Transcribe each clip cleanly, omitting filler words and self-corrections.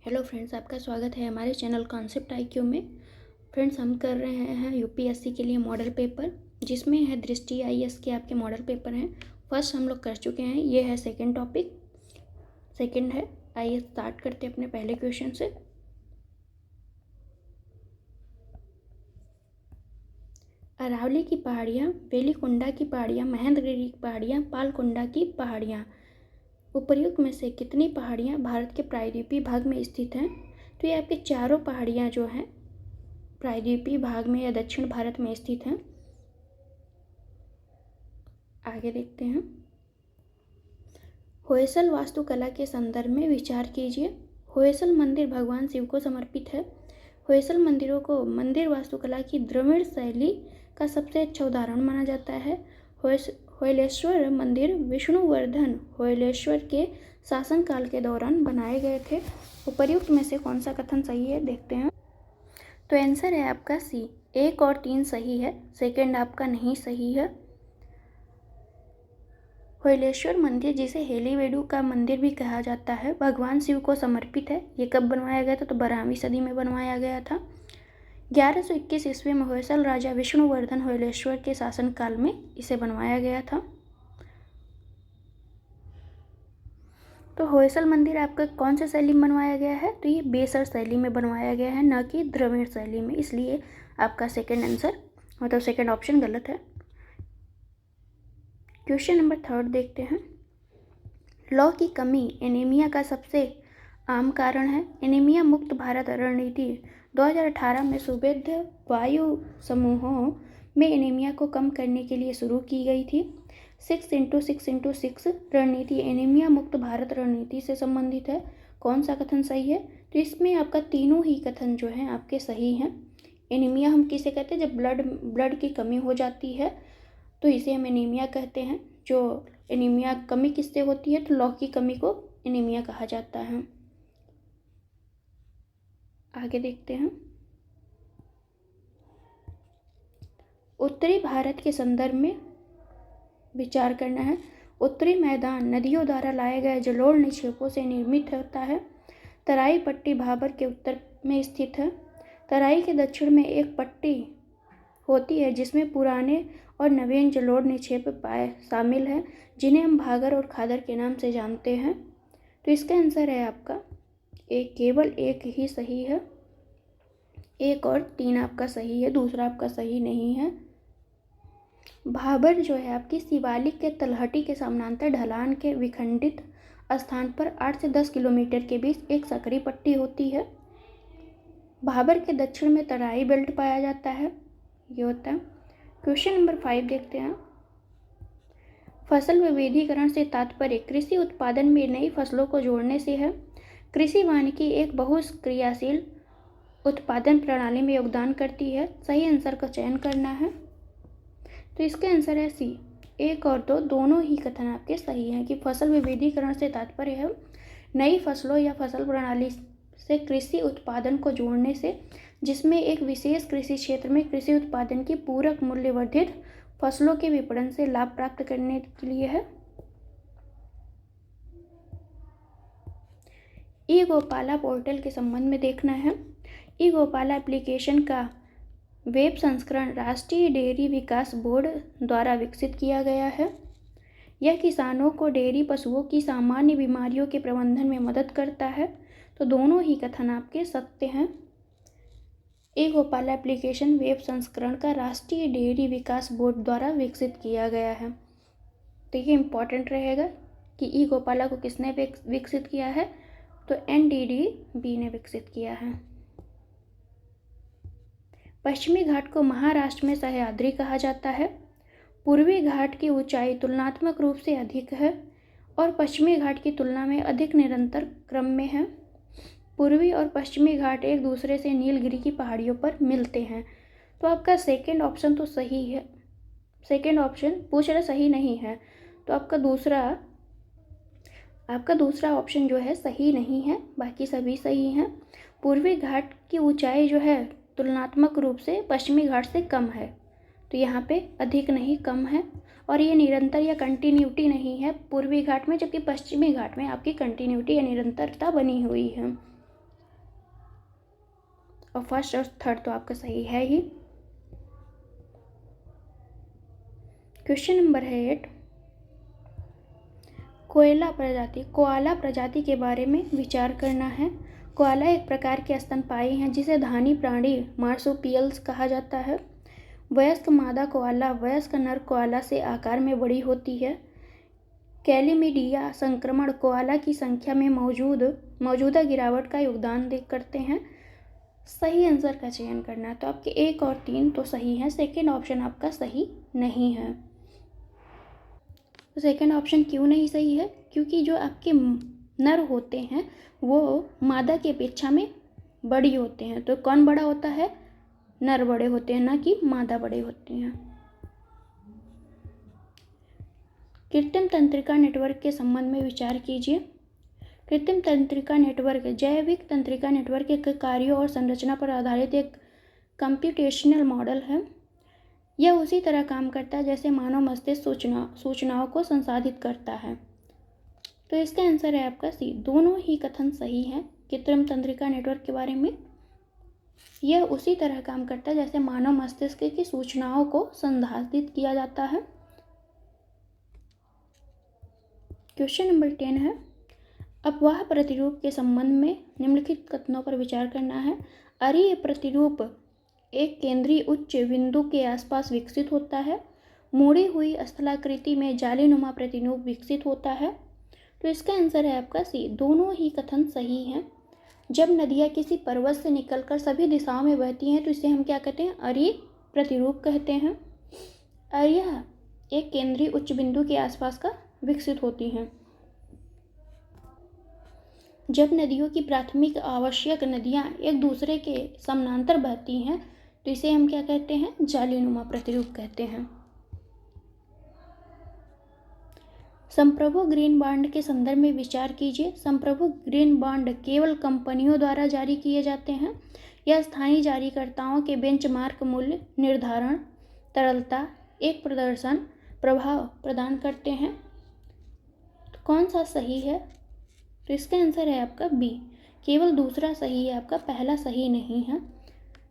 Hello friends, आपका स्वागत है हमारे चैनल कॉन्सेप्ट आईक्यू में। फ्रेंड्स, हम कर रहे हैं यूपीएससी के लिए मॉडल पेपर, जिसमें है दृष्टि आईएएस के आपके मॉडल पेपर हैं। फर्स्ट हम लोग कर चुके हैं, ये है सेकंड टॉपिक, सेकंड है। आइए स्टार्ट करते हैं अपने पहले क्वेश्चन से। अरावली की पहाड़ियाँ, वेलिकोंडा की पहाड़ियाँ, महेंद्रगिरी की पहाड़ियाँ, पालकोंडा की पहाड़ियाँ, उपर्युक्त में से कितनी पहाड़ियाँ भारत के प्रायद्वीपीय भाग में स्थित हैं? तो ये आपके चारों पहाड़ियाँ जो हैं प्रायद्वीपीय भाग में या दक्षिण भारत में स्थित हैं। आगे देखते हैं। होयसल वास्तुकला के संदर्भ में विचार कीजिए। होयसल मंदिर भगवान शिव को समर्पित है। होयसल मंदिरों को मंदिर वास्तुकला की द्रविड़ शैली का सबसे अच्छा उदाहरण माना जाता है। होयलेश्वर मंदिर विष्णुवर्धन होयलेश्वर के शासनकाल के दौरान बनाए गए थे। उपर्युक्त में से कौन सा कथन सही है, देखते हैं। तो आंसर है आपका सी, 1 और 3 सही है, सेकंड आपका नहीं सही है। होयलेश्वर मंदिर, जिसे हेलीवेडु का मंदिर भी कहा जाता है, भगवान शिव को समर्पित है। ये कब बनवाया गया था? तो 12वीं सदी में बनवाया गया था। 1121 ईस्वी में होयसल राजा विष्णुवर्धन होयलेश्वर के शासनकाल में इसे बनवाया गया था। तो होयसल मंदिर आपका कौन सा शैली में बनवाया गया है? तो ये बेसर शैली में बनवाया गया है, न कि द्रविड़ शैली में। इसलिए आपका सेकंड आंसर मतलब सेकंड ऑप्शन गलत है। क्वेश्चन नंबर 3 देखते हैं। लौ की कमी एनीमिया का सबसे आम कारण है। एनीमिया मुक्त भारत रणनीति 2018 में सुवेद्य वायु समूहों में एनीमिया को कम करने के लिए शुरू की गई थी। 6x6x6 रणनीति एनीमिया मुक्त भारत रणनीति से संबंधित है। कौन सा कथन सही है? तो इसमें आपका तीनों ही कथन जो हैं आपके सही हैं। एनीमिया हम किसे कहते हैं? जब ब्लड की कमी हो जाती है तो इसे हम एनीमिया कहते हैं। जो एनीमिया कमी किससे होती है? तो लौ की कमी को एनीमिया कहा जाता है। आगे देखते हैं। उत्तरी भारत के संदर्भ में विचार करना है। उत्तरी मैदान नदियों द्वारा लाए गए जलोढ़ निक्षेपों से निर्मित होता है। तराई पट्टी भाबर के उत्तर में स्थित है। तराई के दक्षिण में एक पट्टी होती है जिसमें पुराने और नवीन जलोढ़ निक्षेप शामिल हैं, जिन्हें हम भागर और खादर के नाम से जानते हैं। तो इसका आंसर है आपका केवल एक ही सही है। 1 और 3 आपका सही है, दूसरा आपका सही नहीं है। भाबर जो है आपकी शिवालिक के तलहटी के समानांतर ढलान के विखंडित स्थान पर 8 से 10 किलोमीटर के बीच एक सकरी पट्टी होती है। भाबर के दक्षिण में तराई बेल्ट पाया जाता है, ये होता है। क्वेश्चन नंबर 5 देखते हैं। फसल विविधीकरण से तात्पर्य कृषि उत्पादन में नई फसलों को जोड़ने से है। कृषि वानिकी एक बहुक्रियाशील उत्पादन प्रणाली में योगदान करती है। सही आंसर का चयन करना है। तो इसका आंसर है सी, 1 और 2 दोनों ही कथन आपके सही हैं कि फसल विविधीकरण से तात्पर्य है नई फसलों या फसल प्रणाली से कृषि उत्पादन को जोड़ने से, जिसमें एक विशेष कृषि क्षेत्र में कृषि उत्पादन की पूरक मूल्य वर्धित फसलों के विपणन से लाभ प्राप्त करने के लिए है। ई गोपाला पोर्टल के संबंध में देखना है। ई गोपाला एप्लीकेशन का वेब संस्करण राष्ट्रीय डेयरी विकास बोर्ड द्वारा विकसित किया गया है। यह किसानों को डेयरी पशुओं की सामान्य बीमारियों के प्रबंधन में मदद करता है। तो दोनों ही कथन आपके सत्य हैं। ई गोपाला एप्लीकेशन वेब संस्करण का राष्ट्रीय डेयरी विकास बोर्ड द्वारा विकसित किया गया है। तो ये इम्पॉर्टेंट रहेगा कि ई गोपाला को किसने विकसित किया है? तो NDDB ने विकसित किया है। पश्चिमी घाट को महाराष्ट्र में सह्याद्री कहा जाता है। पूर्वी घाट की ऊंचाई तुलनात्मक रूप से अधिक है और पश्चिमी घाट की तुलना में अधिक निरंतर क्रम में है। पूर्वी और पश्चिमी घाट एक दूसरे से नीलगिरी की पहाड़ियों पर मिलते हैं। तो आपका सेकंड ऑप्शन तो सही है। सेकंड ऑप्शन पूछ रहा सही नहीं है, तो आपका दूसरा ऑप्शन जो है सही नहीं है, बाकी सभी सही हैं। पूर्वी घाट की ऊंचाई जो है तुलनात्मक रूप से पश्चिमी घाट से कम है, तो यहाँ पे अधिक नहीं कम है। और ये निरंतर या कंटिन्यूटी नहीं है पूर्वी घाट में, जबकि पश्चिमी घाट में आपकी कंटिन्यूटी या निरंतरता बनी हुई है। और फर्स्ट और थर्ड तो आपका सही है ही। क्वेश्चन नंबर है 8, कोआला प्रजाति के बारे में विचार करना है। कोआला एक प्रकार के स्तनपायी हैं जिसे धानी प्राणी मार्सुपियल्स कहा जाता है। वयस्क मादा कोआला वयस्क नर कोआला से आकार में बड़ी होती है। कैलिमीडिया संक्रमण कोआला की संख्या में मौजूदा गिरावट का योगदान करते हैं। सही आंसर का चयन करना है। तो आपके 1 और 3 तो सही हैं, सेकेंड ऑप्शन आपका सही नहीं है। तो सेकेंड ऑप्शन क्यों नहीं सही है? क्योंकि जो आपके नर होते हैं वो मादा की अपेक्षा में बड़ी होते हैं। तो कौन बड़ा होता है? नर बड़े होते हैं, ना कि मादा बड़े होते हैं। कृत्रिम तंत्रिका नेटवर्क के संबंध में विचार कीजिए। कृत्रिम तंत्रिका नेटवर्क जैविक तंत्रिका नेटवर्क के कार्यों और संरचना पर आधारित एक कंप्यूटेशनल मॉडल है। यह उसी तरह काम करता है जैसे मानव मस्तिष्क सूचनाओं को संसाधित करता है। तो इसका आंसर है आपका सी। दोनों ही कथन सही हैं कृत्रिम तंत्रिका नेटवर्क के बारे में। यह उसी तरह काम करता है जैसे मानव मस्तिष्क की सूचनाओं को संसाधित किया जाता है। क्वेश्चन नंबर 10 है, अपवाह प्रतिरूप के संबंध में निम्नलिखित कथनों पर विचार करना है। अरीय प्रतिरूप एक केंद्रीय उच्च बिंदु के आसपास विकसित होता है। मुड़ी हुई स्थलाकृति में जालीनुमा प्रतिरूप विकसित होता है। तो इसका आंसर है आपका सी। दोनों ही कथन सही हैं। जब नदियाँ किसी पर्वत से निकलकर सभी दिशाओं में बहती हैं तो इसे हम क्या कहते हैं? अरीय प्रतिरूप कहते हैं। अरीय एक केंद्रीय उच्च बिंदु के आसपास का विकसित होती हैं। जब नदियों की प्राथमिक आवश्यक नदियाँ एक दूसरे के समानांतर बहती हैं तो इसे हम क्या कहते हैं? जालीनुमा प्रतिरूप कहते हैं। संप्रभु ग्रीन बॉन्ड के संदर्भ में विचार कीजिए। संप्रभु ग्रीन बॉन्ड केवल कंपनियों द्वारा जारी किए जाते हैं। यह स्थानीय जारीकर्ताओं के बेंचमार्क मूल्य निर्धारण, तरलता, एक प्रदर्शन प्रभाव प्रदान करते हैं। तो कौन सा सही है? तो इसका आंसर है आपका बी। केवल दूसरा सही है आपका, पहला सही नहीं है।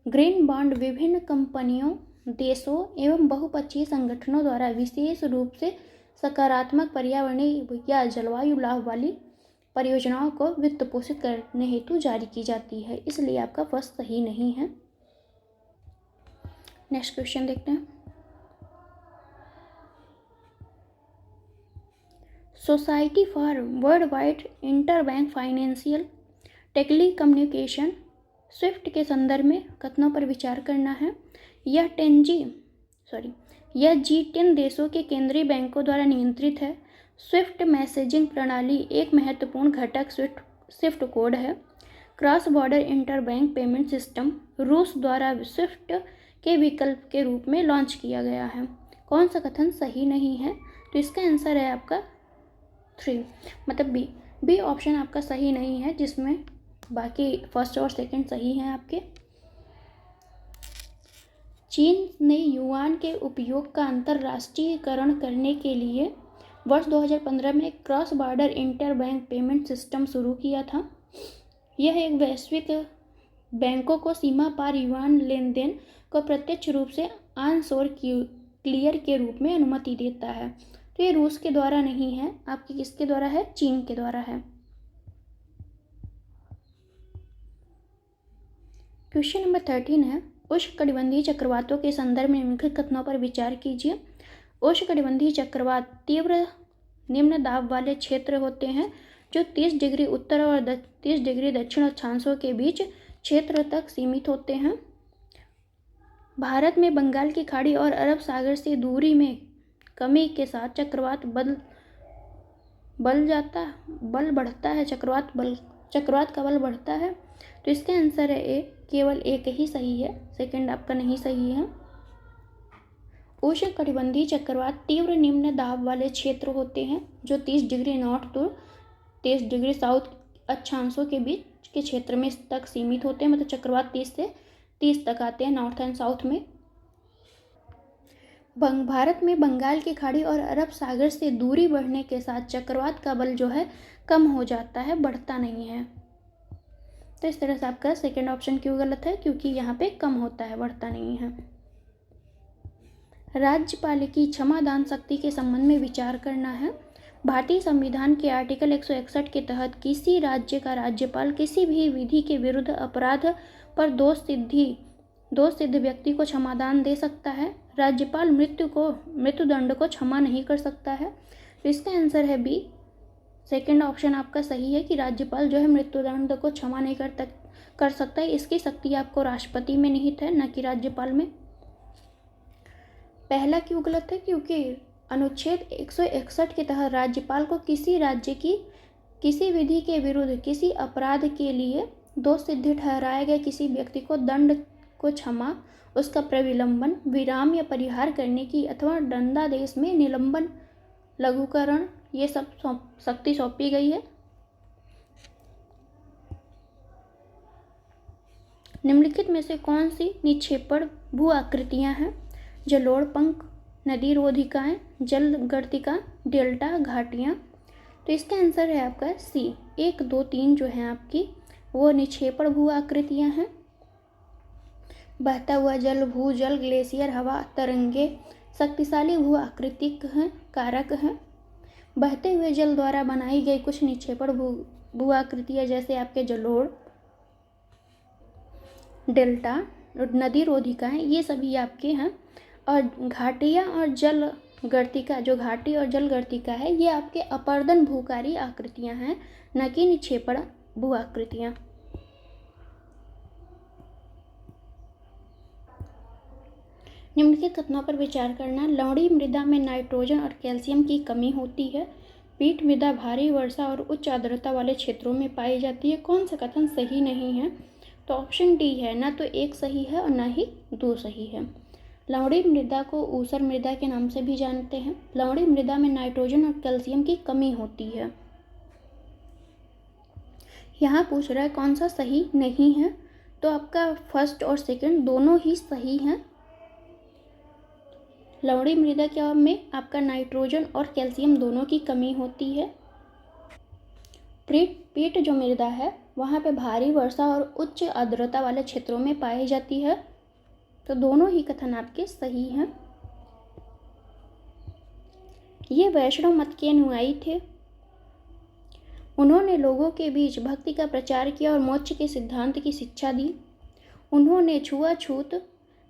ग्रीन बॉन्ड विभिन्न कंपनियों, देशों एवं बहुपक्षीय संगठनों द्वारा विशेष रूप से सकारात्मक पर्यावरणीय या जलवायु लाभ वाली परियोजनाओं को वित्त पोषित करने हेतु जारी की जाती है। इसलिए आपका फर्स्ट सही नहीं है। नेक्स्ट क्वेश्चन देखते हैं। Society for world wide interbank financial telecommunication Swift के संदर्भ में कथनों पर विचार करना है। यह G10 देशों के केंद्रीय बैंकों द्वारा नियंत्रित है। स्विफ्ट मैसेजिंग प्रणाली एक महत्वपूर्ण घटक स्विफ्ट कोड है। Cross border interbank payment system रूस द्वारा स्विफ्ट के विकल्प के रूप में लॉन्च किया गया है। कौन सा कथन सही नहीं है? तो इसका आंसर है आपका 3, मतलब बी ऑप्शन आपका सही नहीं है, जिसमें बाकी फर्स्ट और सेकंड सही हैं आपके। चीन ने युआन के उपयोग का अंतर्राष्ट्रीयकरण करने के लिए वर्ष 2015 में cross border interbank payment system शुरू किया था। यह एक वैश्विक बैंकों को सीमा पार युआन लेन देन को प्रत्यक्ष रूप से ऑन शोर क्लियर के रूप में अनुमति देता है। तो ये रूस के द्वारा नहीं है, आपके किसके द्वारा है? चीन के द्वारा है। क्वेश्चन नंबर 13 है, उष्णकटिबंधीय चक्रवातों के संदर्भ में निम्नलिखित कथनों पर विचार कीजिए। उष्णकटिबंधीय चक्रवात तीव्र निम्न दाब वाले क्षेत्र होते हैं जो 30 डिग्री उत्तर और 30 डिग्री दक्षिण अक्षांशों के बीच क्षेत्र तक सीमित होते हैं। भारत में बंगाल की खाड़ी और अरब सागर से दूरी में कमी के साथ चक्रवात बल बढ़ता है। चक्रवात का बल बढ़ता है। तो इसका आंसर है ए। केवल एक ही सही है, सेकंड आपका नहीं सही है। उष्णकटिबंधीय चक्रवात तीव्र निम्न दाब वाले क्षेत्र होते हैं जो 30 डिग्री नॉर्थ तो 30 डिग्री साउथ अक्षांशों के बीच के क्षेत्र में तक सीमित होते हैं। मतलब चक्रवात 30 से 30 तक आते हैं नॉर्थ एंड साउथ में। भारत में बंगाल की खाड़ी और अरब सागर से दूरी बढ़ने के साथ चक्रवात का बल जो है कम हो जाता है, बढ़ता नहीं है। तो इस तरह से आपका सेकेंड ऑप्शन क्यों गलत है, क्योंकि यहाँ पे कम होता है, बढ़ता नहीं है। राज्यपाल की क्षमादान शक्ति के संबंध में विचार करना है। भारतीय संविधान के आर्टिकल 161 के तहत किसी राज्य का राज्यपाल किसी भी विधि के विरुद्ध अपराध पर दोष सिद्ध व्यक्ति को क्षमादान दे सकता है। राज्यपाल मृत्युदंड को क्षमा नहीं कर सकता है। तो इसका आंसर है बी, सेकंड ऑप्शन आपका सही है कि राज्यपाल जो है मृत्युदंड को क्षमा नहीं कर सकता है। इसकी शक्ति आपको राष्ट्रपति में निहित है, न कि राज्यपाल में। पहला क्यों गलत है, क्योंकि अनुच्छेद 161 के तहत राज्यपाल को किसी राज्य की किसी विधि के विरुद्ध किसी अपराध के लिए दोष सिद्ध ठहराए गए किसी व्यक्ति को दंड को क्षमा, उसका प्रविलंबन, विराम या परिहार करने की अथवा दंडादेश में निलंबन, लघुकरण, ये सब शक्ति सौंपी गई है। निम्नलिखित में से कौन सी निक्षेपण भू आकृतियां हैं? जलोढ़, पंख, नदी रोधिकाएं, जल गर्तिका, डेल्टा, घाटियां। तो इसका आंसर है आपका सी, 1, 2, 3 जो है आपकी वो निक्षेपण भू आकृतियां हैं। बहता हुआ जल, भूजल, ग्लेशियर, हवा, तरंगे शक्तिशाली भू आकृतिक हैं, कारक हैं। बहते हुए जल द्वारा बनाई गई कुछ निक्षेपण भू आकृतियां जैसे आपके जलोढ़, डेल्टा, नदी रोधिकाएं, ये सभी आपके हैं। और घाटियाँ और जल गर्तिका, जो घाटी और जल गर्तिका है, ये आपके अपर्दन भूकारी आकृतियां हैं, न कि निक्षेपण भू आकृतियां। निम्नलिखित कथनों पर विचार करना। लवणीय मृदा में नाइट्रोजन और कैल्शियम की कमी होती है। पीट मृदा भारी वर्षा और उच्च आर्द्रता वाले क्षेत्रों में पाई जाती है। कौन सा कथन सही नहीं है? तो ऑप्शन डी है, ना तो एक सही है और ना ही दो सही है। लवणीय मृदा को ऊसर मृदा के नाम से भी जानते हैं। लवणीय मृदा में नाइट्रोजन और कैल्शियम की कमी होती है। यहाँ पूछ रहा है कौन सा सही नहीं है, तो आपका फर्स्ट और सेकंड दोनों ही सही हैं। लवणीय मृदा क्या में आपका नाइट्रोजन और कैल्शियम दोनों की कमी होती है। पीट जो मृदा है वहाँ पे भारी वर्षा और उच्च आर्द्रता वाले क्षेत्रों में पाई जाती है। तो दोनों ही कथन आपके सही हैं। ये वैष्णव मत के अनुयायी थे। उन्होंने लोगों के बीच भक्ति का प्रचार किया और मोक्ष के सिद्धांत की शिक्षा दी। उन्होंने छुआछूत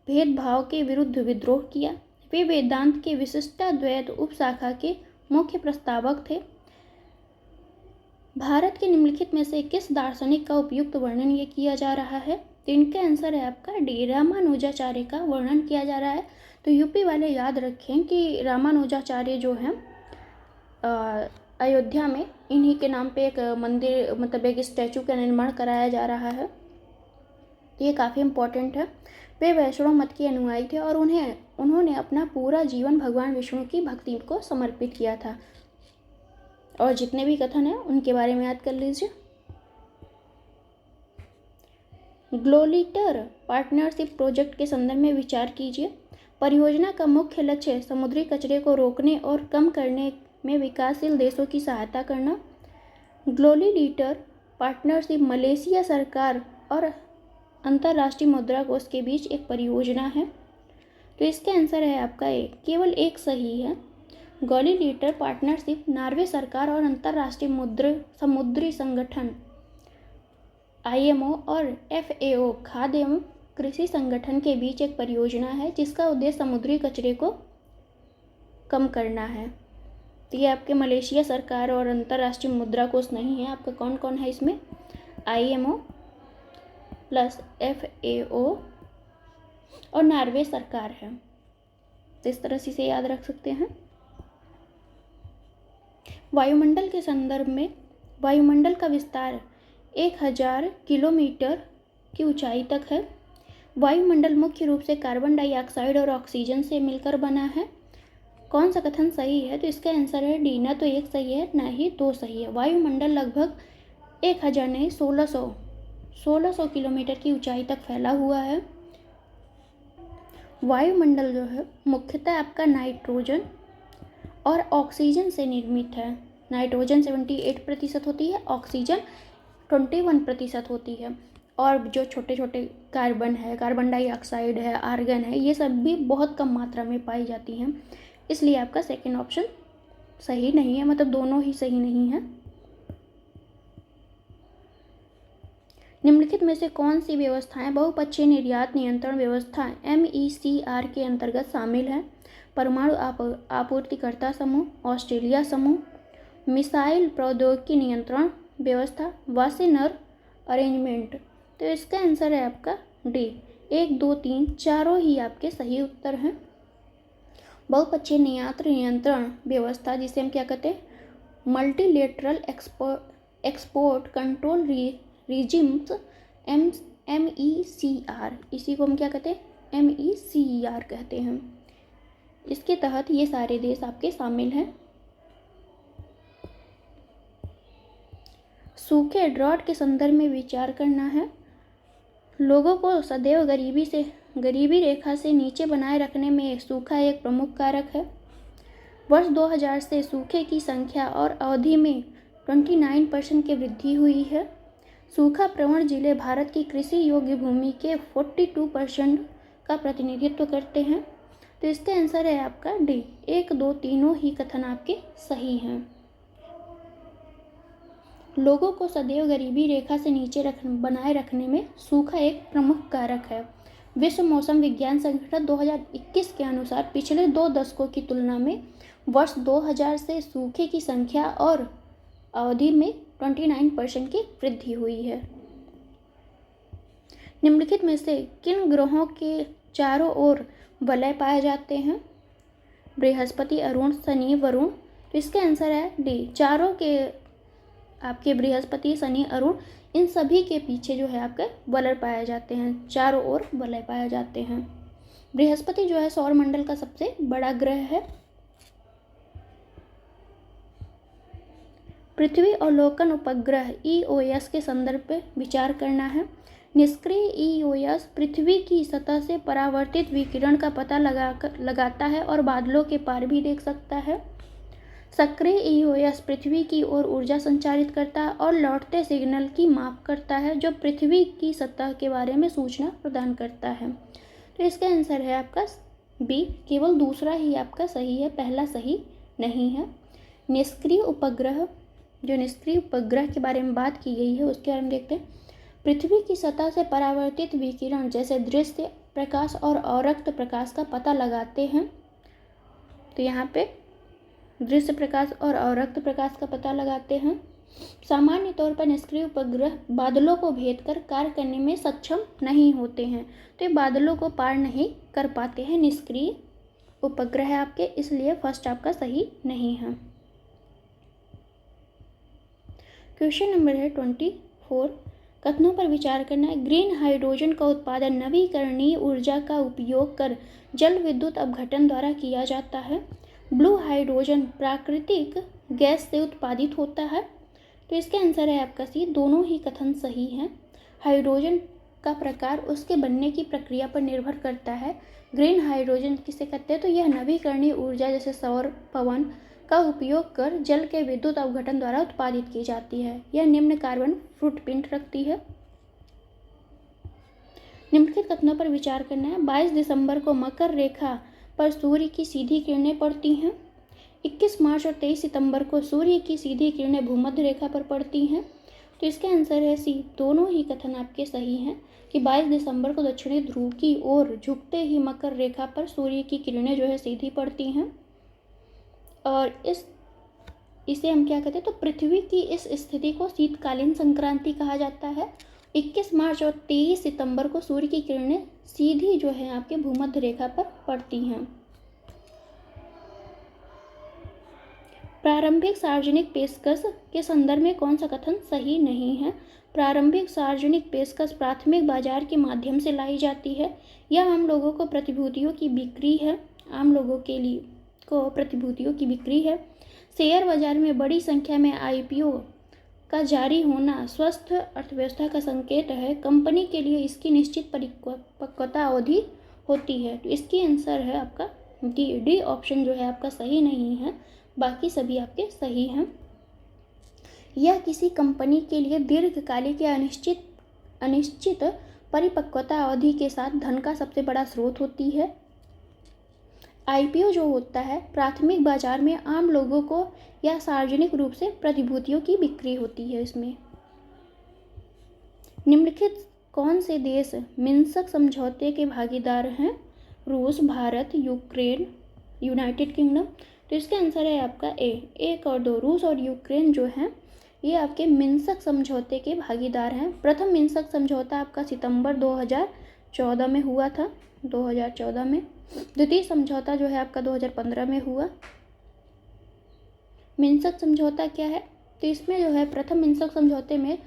भेदभाव के विरुद्ध विद्रोह किया। वे वेदांत के विशिष्टाद्वैत उपशाखा के मुख्य प्रस्तावक थे। भारत के निम्नलिखित में से किस दार्शनिक का उपयुक्त वर्णन ये किया जा रहा है? तो इनका आंसर है आपका डी, रामानुजाचार्य का वर्णन किया जा रहा है। तो यूपी वाले याद रखें कि रामानुजाचार्य जो हैं अयोध्या में इन्हीं के नाम पे एक मंदिर, मतलब एक स्टैचू का निर्माण कराया जा रहा है। तो ये काफ़ी इम्पोर्टेंट है। वे वैष्णव मत के अनुयायी थे और उन्होंने अपना पूरा जीवन भगवान विष्णु की भक्ति को समर्पित किया था। और जितने भी कथन हैं उनके बारे में याद कर लीजिए। ग्लोलिटर पार्टनरशिप प्रोजेक्ट के संदर्भ में विचार कीजिए। परियोजना का मुख्य लक्ष्य समुद्री कचरे को रोकने और कम करने में विकासशील देशों की सहायता करना। ग्लोलिटर पार्टनरशिप मलेशिया सरकार और अंतर्राष्ट्रीय मुद्रा कोष के बीच एक परियोजना है। तो इसका आंसर है आपका ए, केवल एक सही है। ग्लोलिटर पार्टनरशिप नॉर्वे सरकार और अंतर्राष्ट्रीय समुद्री संगठन IMO और FAO खाद्य एवं कृषि संगठन के बीच एक परियोजना है जिसका उद्देश्य समुद्री कचरे को कम करना है। तो ये आपके मलेशिया सरकार और अंतर्राष्ट्रीय मुद्रा कोष नहीं है। आपका कौन कौन है इसमें? IMO प्लस FAO और नॉर्वे सरकार है। तो इस तरह से इसे याद रख सकते हैं। वायुमंडल के संदर्भ में वायुमंडल का विस्तार 1000 किलोमीटर की ऊंचाई तक है। वायुमंडल मुख्य रूप से कार्बन डाइऑक्साइड और ऑक्सीजन से मिलकर बना है। कौन सा कथन सही है? तो इसका आंसर है डी, ना तो एक सही है ना ही दो सही है। वायुमंडल लगभग 1000 नहीं 1600 किलोमीटर की ऊंचाई तक फैला हुआ है। वायुमंडल जो है मुख्यतः आपका नाइट्रोजन और ऑक्सीजन से निर्मित है। नाइट्रोजन 78% होती है, ऑक्सीजन 21% होती है। और जो छोटे छोटे कार्बन है, कार्बन डाइऑक्साइड है, आर्गन है, ये सब भी बहुत कम मात्रा में पाई जाती हैं। इसलिए आपका सेकंड ऑप्शन सही नहीं है, मतलब दोनों ही सही नहीं है। निम्नलिखित में से कौन सी व्यवस्थाएं बहुपक्षीय निर्यात नियंत्रण व्यवस्था MECR के अंतर्गत शामिल है? परमाणु आपूर्तिकर्ता समूह, ऑस्ट्रेलिया समूह, मिसाइल प्रौद्योगिकी नियंत्रण व्यवस्था, वासेनर अरेंजमेंट। तो इसका आंसर है आपका डी। 1, 2, 3 चारों ही आपके सही उत्तर हैं। बहुपक्षीय नियंत्रण व्यवस्था, जिसे हम क्या कहते हैं, multilateral export control regimes, MECR, इसी को हम क्या कहते हैं, MECR कहते हैं। इसके तहत ये सारे देश आपके शामिल हैं। सूखे ड्रॉट के संदर्भ में विचार करना है। लोगों को सदैव गरीबी रेखा से नीचे बनाए रखने में सूखा एक प्रमुख कारक है। वर्ष 2000 से सूखे की संख्या और अवधि में 29% की वृद्धि हुई है। सूखा प्रवण जिले भारत की कृषि योग्य भूमि के 42% का प्रतिनिधित्व करते हैं। तो इसका आंसर है आपका डी। 1, 2 तीनों ही कथन आपके सही हैं। लोगों को सदैव गरीबी रेखा से नीचे बनाए रखने में सूखा एक प्रमुख कारक है। विश्व मौसम विज्ञान संगठन 2021 के अनुसार पिछले 2 दशकों की तुलना में वर्ष 2000 से सूखे की संख्या और अवधि में 29% की वृद्धि हुई है। निम्नलिखित में से किन ग्रहों के चारों ओर वलय पाए जाते हैं? बृहस्पति, अरुण, शनि, वरुण। तो इसका आंसर है डी। चारों के आपके बृहस्पति, शनि, अरुण, इन सभी के पीछे जो है आपके वलय पाए जाते हैं, चारों ओर वलय पाए जाते हैं। बृहस्पति जो है सौरमंडल का सबसे बड़ा ग्रह है। पृथ्वी अवलोकन उपग्रह EOS के संदर्भ पे विचार करना है। निष्क्रिय EOS पृथ्वी की सतह से परावर्तित विकिरण का पता लगाता है और बादलों के पार भी देख सकता है। सक्रिय EOS पृथ्वी की ओर ऊर्जा संचारित करता है और लौटते सिग्नल की माप करता है, जो पृथ्वी की सतह के बारे में सूचना प्रदान करता है। तो इसका आंसर है आपका बी। केवल दूसरा ही आपका सही है, पहला सही नहीं है। निष्क्रिय उपग्रह, जो निष्क्रिय उपग्रह के बारे में बात की गई है उसके बारे में देखते हैं। पृथ्वी की सतह से परावर्तित विकिरण जैसे दृश्य प्रकाश और अवरक्त प्रकाश का पता लगाते हैं। तो यहाँ पे दृश्य प्रकाश और अवरक्त प्रकाश का पता लगाते हैं। सामान्य तौर पर निष्क्रिय उपग्रह बादलों को भेदकर कार्य करने में सक्षम नहीं होते हैं, तो ये बादलों को पार नहीं कर पाते हैं, निष्क्रिय उपग्रह है आपके, इसलिए फर्स्ट आपका सही नहीं है। क्वेश्चन नंबर है 24। कथनों पर विचार करना है। ग्रीन हाइड्रोजन का उत्पादन नवीकरणीय ऊर्जा का उपयोग कर जल विद्युत अपघटन द्वारा किया जाता है। ब्लू हाइड्रोजन प्राकृतिक गैस से उत्पादित होता है। तो इसके आंसर है आपका सी। दोनों ही कथन सही हैं। हाइड्रोजन का प्रकार उसके बनने की प्रक्रिया पर निर्भर करता है। ग्रीन हाइड्रोजन किसे कहते हैं? तो यह नवीकरणीय ऊर्जा जैसे सौर, पवन का उपयोग कर जल के विद्युत अपघटन द्वारा उत्पादित की जाती है। यह निम्न कार्बन फुटप्रिंट रखती है। निम्नलिखित कथनों पर विचार करना है। 22 दिसंबर को मकर रेखा पर सूर्य की सीधी किरणें पड़ती हैं। 21 मार्च और 23 सितंबर को सूर्य की सीधी किरणें भूमध्य रेखा पर पड़ती हैं। तो इसके आंसर है सी। दोनों ही कथन आपके सही हैं कि 22 दिसंबर को दक्षिणी ध्रुव की ओर झुकते ही मकर रेखा पर सूर्य की किरणें जो है सीधी पड़ती हैं। और इसे हम क्या कहते हैं? तो पृथ्वी की इस स्थिति को शीतकालीन संक्रांति कहा जाता है। 21 मार्च और 23 सितंबर को सूर्य की किरणें सीधी जो है आपके भूमध्य रेखा पर पड़ती हैं। प्रारंभिक सार्वजनिक पेशकश के संदर्भ में कौन सा कथन सही नहीं है? प्रारंभिक सार्वजनिक पेशकश प्राथमिक बाजार के माध्यम से लाई जाती है। यह आम लोगों को प्रतिभूतियों की बिक्री है। आम लोगों के लिए को प्रतिभूतियों की बिक्री है। शेयर बाजार में बड़ी संख्या में IPO का जारी होना स्वस्थ अर्थव्यवस्था का संकेत है। कंपनी के लिए इसकी निश्चित परिपक्वता अवधि होती है। तो इसकी आंसर है आपका डी ऑप्शन जो है आपका सही नहीं है, बाकी सभी आपके सही हैं। यह किसी कंपनी के लिए दीर्घकालिक या अनिश्चित परिपक्वता अवधि के साथ धन का सबसे बड़ा स्रोत होती है। आईपीओ जो होता है, प्राथमिक बाजार में आम लोगों को या सार्वजनिक रूप से प्रतिभूतियों की बिक्री होती है। इसमें निम्नलिखित कौन से देश मिन्स्क समझौते के भागीदार हैं? रूस, भारत, यूक्रेन, यूनाइटेड किंगडम। तो इसका आंसर है आपका ए, 1 और 2। रूस और यूक्रेन जो हैं ये आपके मिन्स्क समझौते के भागीदार हैं। प्रथम मिन्स्क समझौता आपका सितंबर 2014 में हुआ था, 2014 में। द्वितीय समझौता जो है आपका 2015 में हुआ। मिन्स्क समझौता क्या है? तो इसमें जो है प्रथम मिन्स्क समझौते में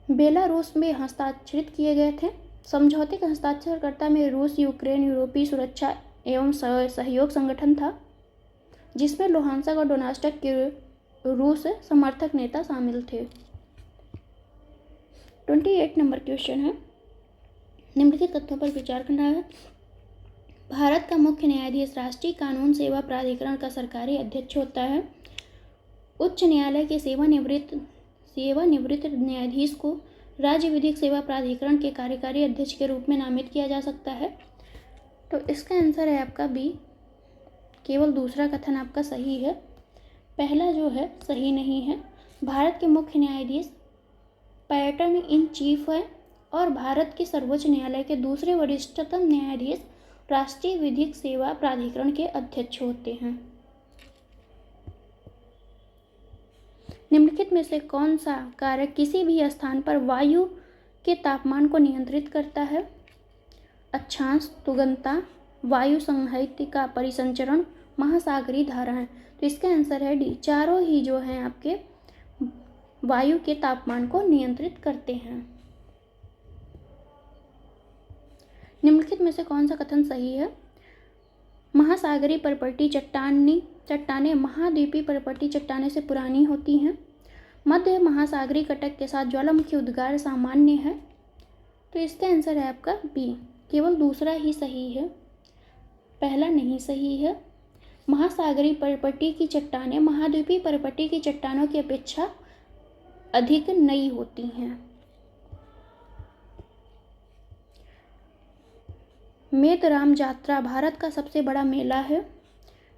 बेलारूस में हस्ताक्षरित किए गए थे। समझौते के हस्ताक्षरकर्ता में रूस, यूक्रेन यूरोपीय सुरक्षा एवं सहयोग संगठन था, जिसमें लुहांस्क और डोनेट्स्क के रूस समर्थक नेता शामिल थे। 28 नंबर क्वेश्चन है, निम्नलिखित तथ्यों पर विचार करना है। भारत का मुख्य न्यायाधीश राष्ट्रीय कानून सेवा प्राधिकरण का सरकारी अध्यक्ष होता है। उच्च न्यायालय के सेवानिवृत्त न्यायाधीश को राज्य विधिक सेवा प्राधिकरण के कार्यकारी अध्यक्ष के रूप में नामित किया जा सकता है। तो इसका आंसर है आपका बी, केवल दूसरा कथन आपका सही है, पहला जो है सही नहीं है। भारत के मुख्य न्यायाधीश पैटर्न इन चीफ है और भारत के सर्वोच्च न्यायालय के दूसरे वरिष्ठतम न्यायाधीश राष्ट्रीय विधिक सेवा प्राधिकरण के अध्यक्ष होते हैं। निम्नलिखित में से कौन सा कारक किसी भी स्थान पर वायु के तापमान को नियंत्रित करता है? अक्षांश, तुगंता, वायु संहति का परिसंचरण, महासागरीय धाराएं। तो इसका आंसर है डी, चारों ही जो हैं आपके वायु के तापमान को नियंत्रित करते हैं। निम्नलिखित में से कौन सा कथन सही है? महासागरीय पर्वतीय चट्टानें महाद्वीपीय पर्वतीय चट्टानें से पुरानी होती हैं। मध्य महासागरीय कटक के साथ ज्वालामुखी उद्गार सामान्य है। तो इसका आंसर है आपका बी, केवल दूसरा ही सही है, पहला नहीं सही है। महासागरीय पर्वतीय की चट्टानें महाद्वीपीय पर्वतीय की चट्टानों की अपेक्षा अधिक नई होती हैं। मेदराम यात्रा भारत का सबसे बड़ा मेला है।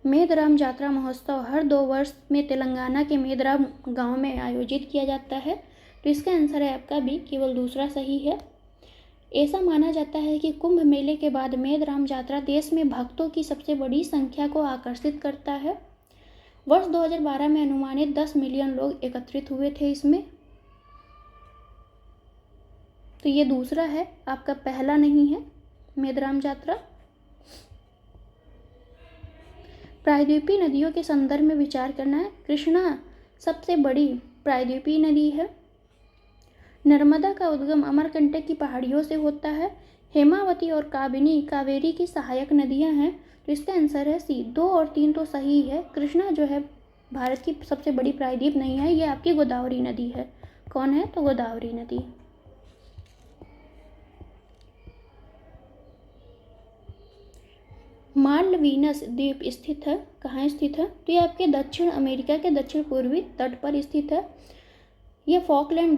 मेदराम यात्रा महोत्सव हर 2 वर्ष में तेलंगाना के मेदराम गांव में आयोजित किया जाता है। तो इसका आंसर है आपका बी, केवल दूसरा सही है। ऐसा माना जाता है कि कुंभ मेले के बाद मेदराम यात्रा देश में भक्तों की सबसे बड़ी संख्या को आकर्षित करता है। वर्ष 2012 में अनुमानित 10 मिलियन लोग एकत्रित हुए थे इसमें। तो ये दूसरा है आपका, पहला नहीं है मेदराम यात्रा। प्रायद्वीपीय नदियों के संदर्भ में विचार करना है। कृष्णा सबसे बड़ी प्रायद्वीपीय नदी है। नर्मदा का उद्गम अमरकंटक की पहाड़ियों से होता है। हेमावती और कावेरी की सहायक नदियां हैं। तो इसका आंसर है सी, 2 और 3 तो सही है। कृष्णा जो है भारत की सबसे बड़ी प्रायद्वीप नहीं है, ये आपकी गोदावरी नदी है। कौन है? तो गोदावरी नदी। मालवीनस द्वीप स्थित है, कहाँ स्थित है? तो ये आपके दक्षिण अमेरिका के दक्षिण पूर्वी तट पर स्थित है। यह फॉकलैंड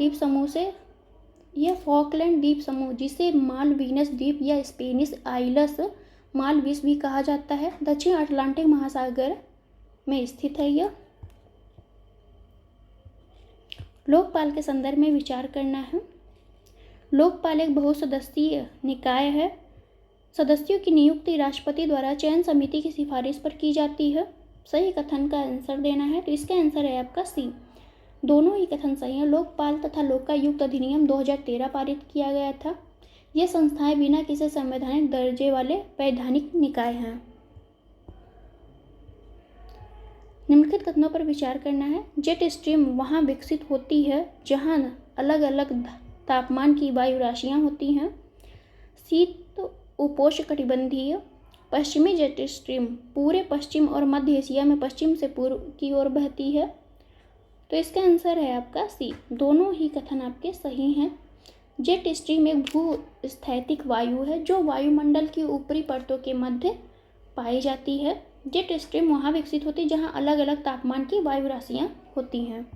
द्वीप समूह जिसे मालवीनस द्वीप या स्पेनिश आइलस मालवीस भी कहा जाता है, दक्षिण अटलांटिक महासागर में स्थित है। यह लोकपाल के संदर्भ में विचार करना है। लोकपाल एक बहुसदस्यीय निकाय है। सदस्यों की नियुक्ति राष्ट्रपति द्वारा चयन समिति की सिफारिश पर की जाती है। सही कथन का आंसर देना है। तो इसका आंसर है आपका सी, दोनों ही कथन सही हैं। लोकपाल तथा लोकायुक्त अधिनियम 2013 पारित किया गया था। ये संस्थाएं बिना किसी संवैधानिक दर्जे वाले वैधानिक निकाय हैं। निम्नलिखित कथनों पर विचार करना है। जेट स्ट्रीम वहाँ विकसित होती है जहाँ अलग अलग तापमान की वायु राशियाँ होती हैं। शीत उपोष्णकटिबंधीय पश्चिमी जेट स्ट्रीम पूरे पश्चिम और मध्य एशिया में पश्चिम से पूर्व की ओर बहती है। तो इसका आंसर है आपका सी, दोनों ही कथन आपके सही हैं। जेट स्ट्रीम एक भूस्थैतिक वायु है जो वायुमंडल की ऊपरी परतों के मध्य पाई जाती है। जेट स्ट्रीम वहाँ विकसित होती है जहाँ अलग अलग तापमान की वायु राशियाँ होती हैं।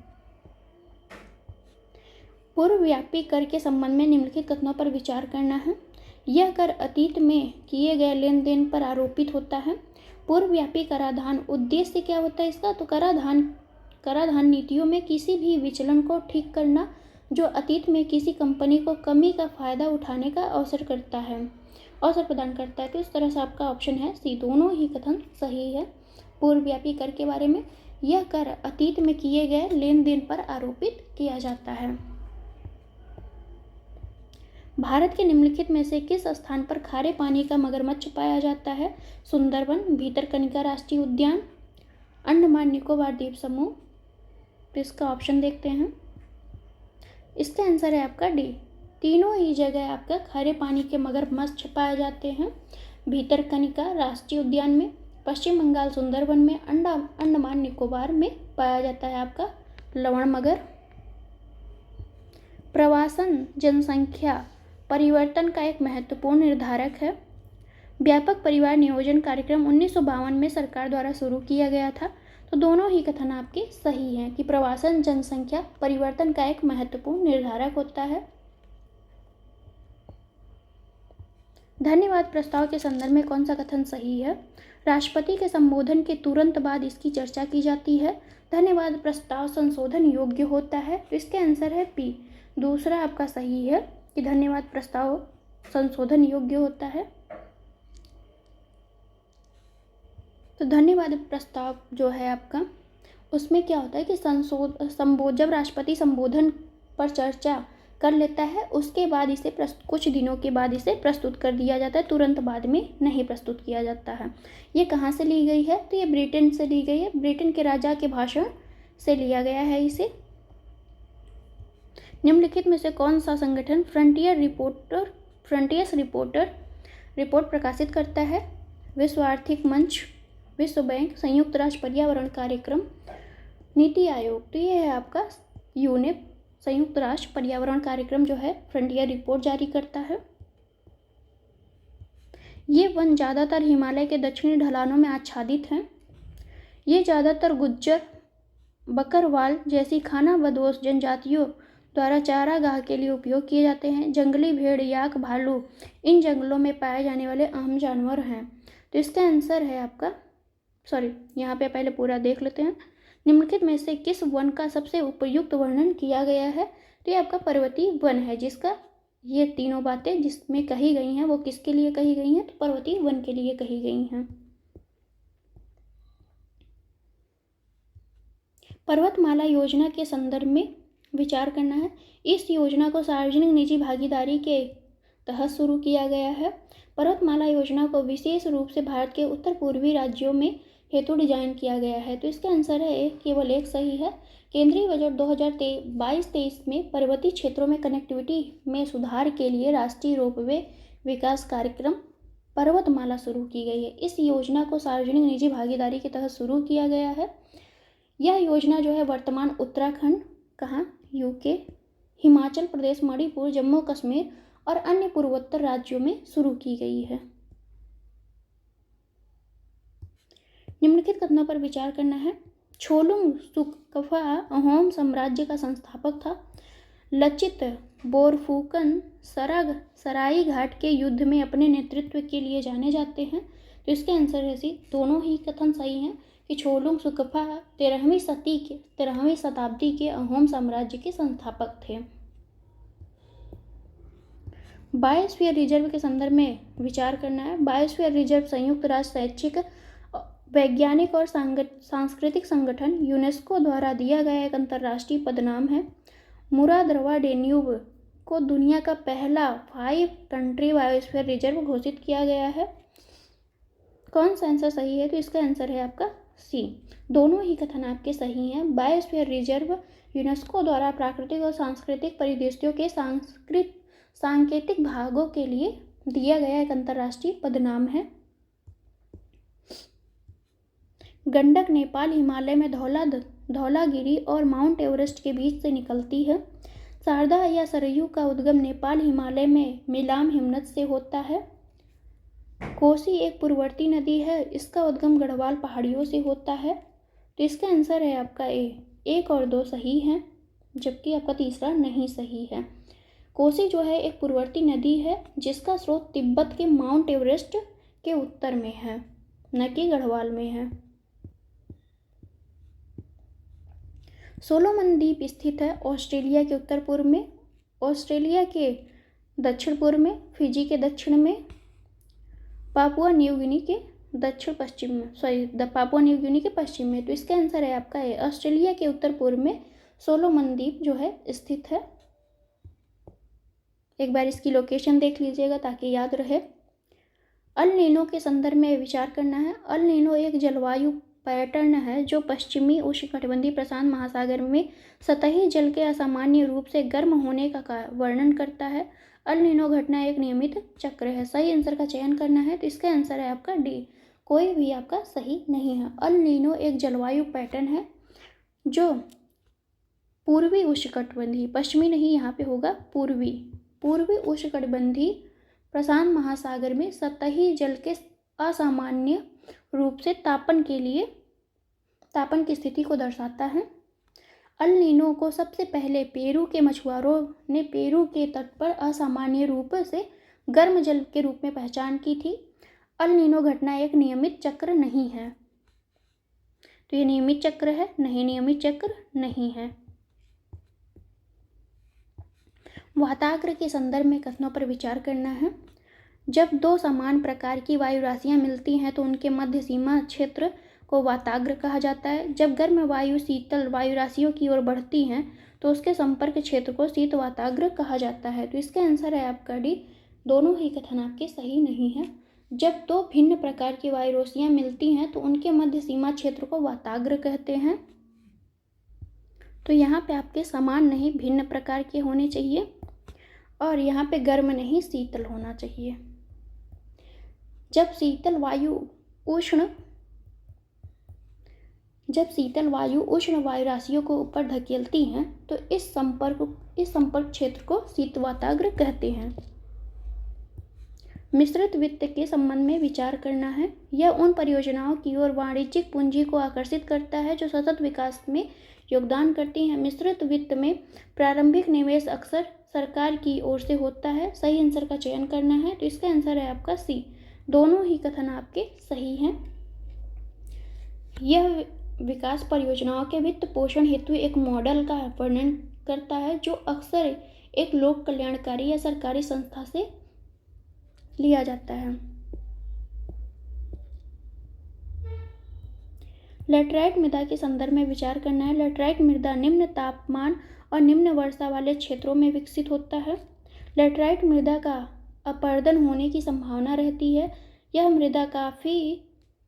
पूर्वव्यापी कर के संबंध में निम्नलिखित कथनों पर विचार करना है। यह कर अतीत में किए गए लेन देन पर आरोपित होता है। पूर्वव्यापी कराधान उद्देश्य क्या होता है इसका? तो कराधान नीतियों में किसी भी विचलन को ठीक करना जो अतीत में किसी कंपनी को कमी का फायदा उठाने का अवसर प्रदान करता है। तो इस तरह से आपका ऑप्शन है सी, दोनों ही कथन सही है। पूर्वव्यापी कर के बारे में, यह कर अतीत में किए गए लेन देन पर आरोपित किया जाता है। भारत के निम्नलिखित में से किस स्थान पर खारे पानी का मगरमच्छ पाया जाता है? सुंदरबन, भीतरकनिका राष्ट्रीय उद्यान, अंडमान निकोबार द्वीप समूह। तो इसका ऑप्शन देखते हैं। इसका आंसर है आपका डी, तीनों ही जगह आपका खारे पानी के मगरमच्छ पाए जाते हैं। भीतरकनिका राष्ट्रीय उद्यान में, पश्चिम बंगाल सुंदरबन में, अंडमान निकोबार में पाया जाता है आपका लवण मगर। प्रवासन जनसंख्या परिवर्तन का एक महत्वपूर्ण निर्धारक है। व्यापक परिवार नियोजन कार्यक्रम 1952 में सरकार द्वारा शुरू किया गया था। तो दोनों ही कथन आपके सही हैं कि प्रवासन जनसंख्या परिवर्तन का एक महत्वपूर्ण निर्धारक होता है। धन्यवाद प्रस्ताव के संदर्भ में कौन सा कथन सही है? राष्ट्रपति के संबोधन के तुरंत बाद इसकी चर्चा की जाती है। धन्यवाद प्रस्ताव संशोधन योग्य होता है। तो इसके आंसर है पी, दूसरा आपका सही है कि धन्यवाद प्रस्ताव संशोधन योग्य होता है। तो धन्यवाद प्रस्ताव जो है आपका, उसमें क्या होता है कि जब राष्ट्रपति संबोधन पर चर्चा कर लेता है उसके बाद इसे कुछ दिनों के बाद इसे प्रस्तुत कर दिया जाता है, तुरंत बाद में नहीं प्रस्तुत किया जाता है। ये कहाँ से ली गई है? तो ये ब्रिटेन से ली गई है, ब्रिटेन के राजा के भाषण से लिया गया है इसे। निम्नलिखित में से कौन सा संगठन फ्रंटियर्स रिपोर्ट प्रकाशित करता है? विश्व आर्थिक मंच, विश्व बैंक, संयुक्त राष्ट्र पर्यावरण कार्यक्रम, नीति आयोग। तो ये है आपका यूनेप, संयुक्त राष्ट्र पर्यावरण कार्यक्रम जो है फ्रंटियर रिपोर्ट जारी करता है। ये वन ज़्यादातर हिमालय के दक्षिणी ढलानों में आच्छादित हैं। ये ज़्यादातर गुज्जर, बकरवाल जैसी खानाबदोश जनजातियों द्वारा चारागाह के लिए उपयोग किए जाते हैं। जंगली भेड़, याक, भालू इन जंगलों में पाए जाने वाले अहम जानवर हैं। तो इसका आंसर है आपका, यहाँ पे पहले पूरा देख लेते हैं। निम्नलिखित में से किस वन का सबसे उपयुक्त वर्णन किया गया है? तो ये आपका पर्वतीय वन है, जिसका ये तीनों बातें जिसमें कही गई हैं वो किसके लिए कही गई हैं? तो पर्वतीय वन के लिए कही गई हैं। पर्वतमाला योजना के संदर्भ में विचार करना है। इस योजना को सार्वजनिक निजी भागीदारी के तहत शुरू किया गया है। पर्वतमाला योजना को विशेष रूप से भारत के उत्तर पूर्वी राज्यों में हेतु डिजाइन किया गया है। तो इसका आंसर है केवल एक सही है। केंद्रीय बजट 2022-23 में पर्वतीय क्षेत्रों में कनेक्टिविटी में सुधार के लिए राष्ट्रीय रोपवे विकास कार्यक्रम पर्वतमाला शुरू की गई है। इस योजना को सार्वजनिक निजी भागीदारी के तहत शुरू किया गया है। यह योजना जो है वर्तमान उत्तराखंड, कहाँ, यूके, हिमाचल प्रदेश, मणिपुर, जम्मू कश्मीर और अन्य पूर्वोत्तर राज्यों में शुरू की गई है। निम्नलिखित कथनों पर विचार करना है। छोलुंग सुकफा अहोम साम्राज्य का संस्थापक था। लचित बोरफुकन सराई घाट के युद्ध में अपने नेतृत्व के लिए जाने जाते हैं। तो इसके आंसर है सी, दोनों ही कथन सही हैं कि छोलुंग सुकफा 13वीं शताब्दी के अहोम साम्राज्य के संस्थापक थे। बायोस्फीयर रिजर्व के संदर्भ में विचार करना है। बायोस्फीयर रिजर्व संयुक्त राष्ट्र शैक्षिक, वैज्ञानिक और सांस्कृतिक संगठन यूनेस्को द्वारा दिया गया एक अंतर्राष्ट्रीय पदनाम है। मुरादरवा डेन्यूब को दुनिया का पहला 5 कंट्री बायोस्फीयर रिजर्व घोषित किया गया है। कौन सा आंसर सही है? तो इसका आंसर है आपका सी, दोनों ही कथन आपके सही हैं। बायोस्फीयर रिजर्व यूनेस्को द्वारा प्राकृतिक और सांस्कृतिक परिदृश्यों के सांकेतिक भागों के लिए दिया गया एक अंतर्राष्ट्रीय पदनाम है। गंडक नेपाल हिमालय में धौलागिरी और माउंट एवरेस्ट के बीच से निकलती है। शारदा या सरयू का उद्गम नेपाल हिमालय में मिलाम हिमनद से होता है। कोसी एक पूर्ववर्ती नदी है, इसका उद्गम गढ़वाल पहाड़ियों से होता है। तो इसका आंसर है आपका ए, 1 और 2 सही हैं। जबकि आपका तीसरा नहीं सही है। कोसी जो है एक पूर्ववर्ती नदी है जिसका स्रोत तिब्बत के माउंट एवरेस्ट के उत्तर में है, न कि गढ़वाल में है। सोलोमन द्वीप स्थित है ऑस्ट्रेलिया के उत्तर पूर्व में, ऑस्ट्रेलिया के दक्षिण पूर्व में, फिजी के दक्षिण में, पापुआ न्यू गिनी के दक्षिण पश्चिम में, पापुआ न्यू गिनी के पश्चिम में। तो इसका आंसर है आपका ए, ऑस्ट्रेलिया के उत्तर पूर्व में सोलोमन द्वीप जो है स्थित है। एक बार इसकी लोकेशन देख लीजिएगा ताकि याद रहे। अल नीनो के संदर्भ में विचार करना है। अल नीनो एक जलवायु पैटर्न है जो पश्चिमी उष्णकटिबंधीय प्रशांत महासागर में सतही जल के असामान्य रूप से गर्म होने का वर्णन करता है। अल नीनो घटना एक नियमित चक्र है। सही आंसर का चयन करना है, तो इसका आंसर है आपका डी, कोई भी आपका सही नहीं है। अल नीनो एक जलवायु पैटर्न है जो पूर्वी उष्णकटिबंधीय, पश्चिमी नहीं यहाँ पे होगा, पूर्वी उष्णकटिबंधीय प्रशांत महासागर में सतही जल के असामान्य रूप से तापन की स्थिति को दर्शाता है। अल नीनो को सबसे पहले पेरू के मछुआरों ने पेरू के तट पर असामान्य रूप से गर्म जल के रूप में पहचान की थी। अल नीनो घटना एक नियमित चक्र नहीं है, तो ये नियमित चक्र है नहीं, नियमित चक्र नहीं है। वाताग्र के संदर्भ में कथनों पर विचार करना है। जब दो समान प्रकार की वायु राशियां मिलती हैं तो उनके मध्य सीमा क्षेत्र को वाताग्र कहा जाता है। जब गर्म वायु शीतल वायु राशियों की ओर बढ़ती हैं तो उसके संपर्क क्षेत्र को शीत वाताग्र कहा जाता है। तो इसका आंसर है आपका डी, दोनों ही कथन आपके सही नहीं है। जब दो भिन्न प्रकार की वायु राशियां मिलती हैं तो उनके मध्य सीमा क्षेत्र को वाताग्र कहते हैं। तो यहाँ पे आपके समान नहीं भिन्न प्रकार के होने चाहिए, और यहाँ पे गर्म नहीं शीतल होना चाहिए। जब शीतल वायु उष्ण वायु राशियों को ऊपर धकेलती हैं तो इस संपर्क क्षेत्र को शीत वाताग्र कहते हैं। मिश्रित वित्त के संबंध में विचार करना है। यह उन परियोजनाओं की ओर वाणिज्यिक पूंजी को आकर्षित करता है जो सतत विकास में योगदान करती हैं। मिश्रित वित्त में प्रारंभिक निवेश अक्सर सरकार की ओर से होता है। सही आंसर का चयन करना है, तो इसका आंसर है आपका सी, दोनों ही कथन आपके सही हैं। यह विकास परियोजनाओं के वित्त पोषण हेतु एक मॉडल का वर्णन करता है जो अक्सर एक लोक कल्याणकारी या सरकारी संस्था से लिया जाता है। लैटराइट मृदा के संदर्भ में विचार करना है। लैटराइट मृदा निम्न तापमान और निम्न वर्षा वाले क्षेत्रों में विकसित होता है। लैटराइट मृदा का अपर्दन होने की संभावना रहती है। यह मृदा काफ़ी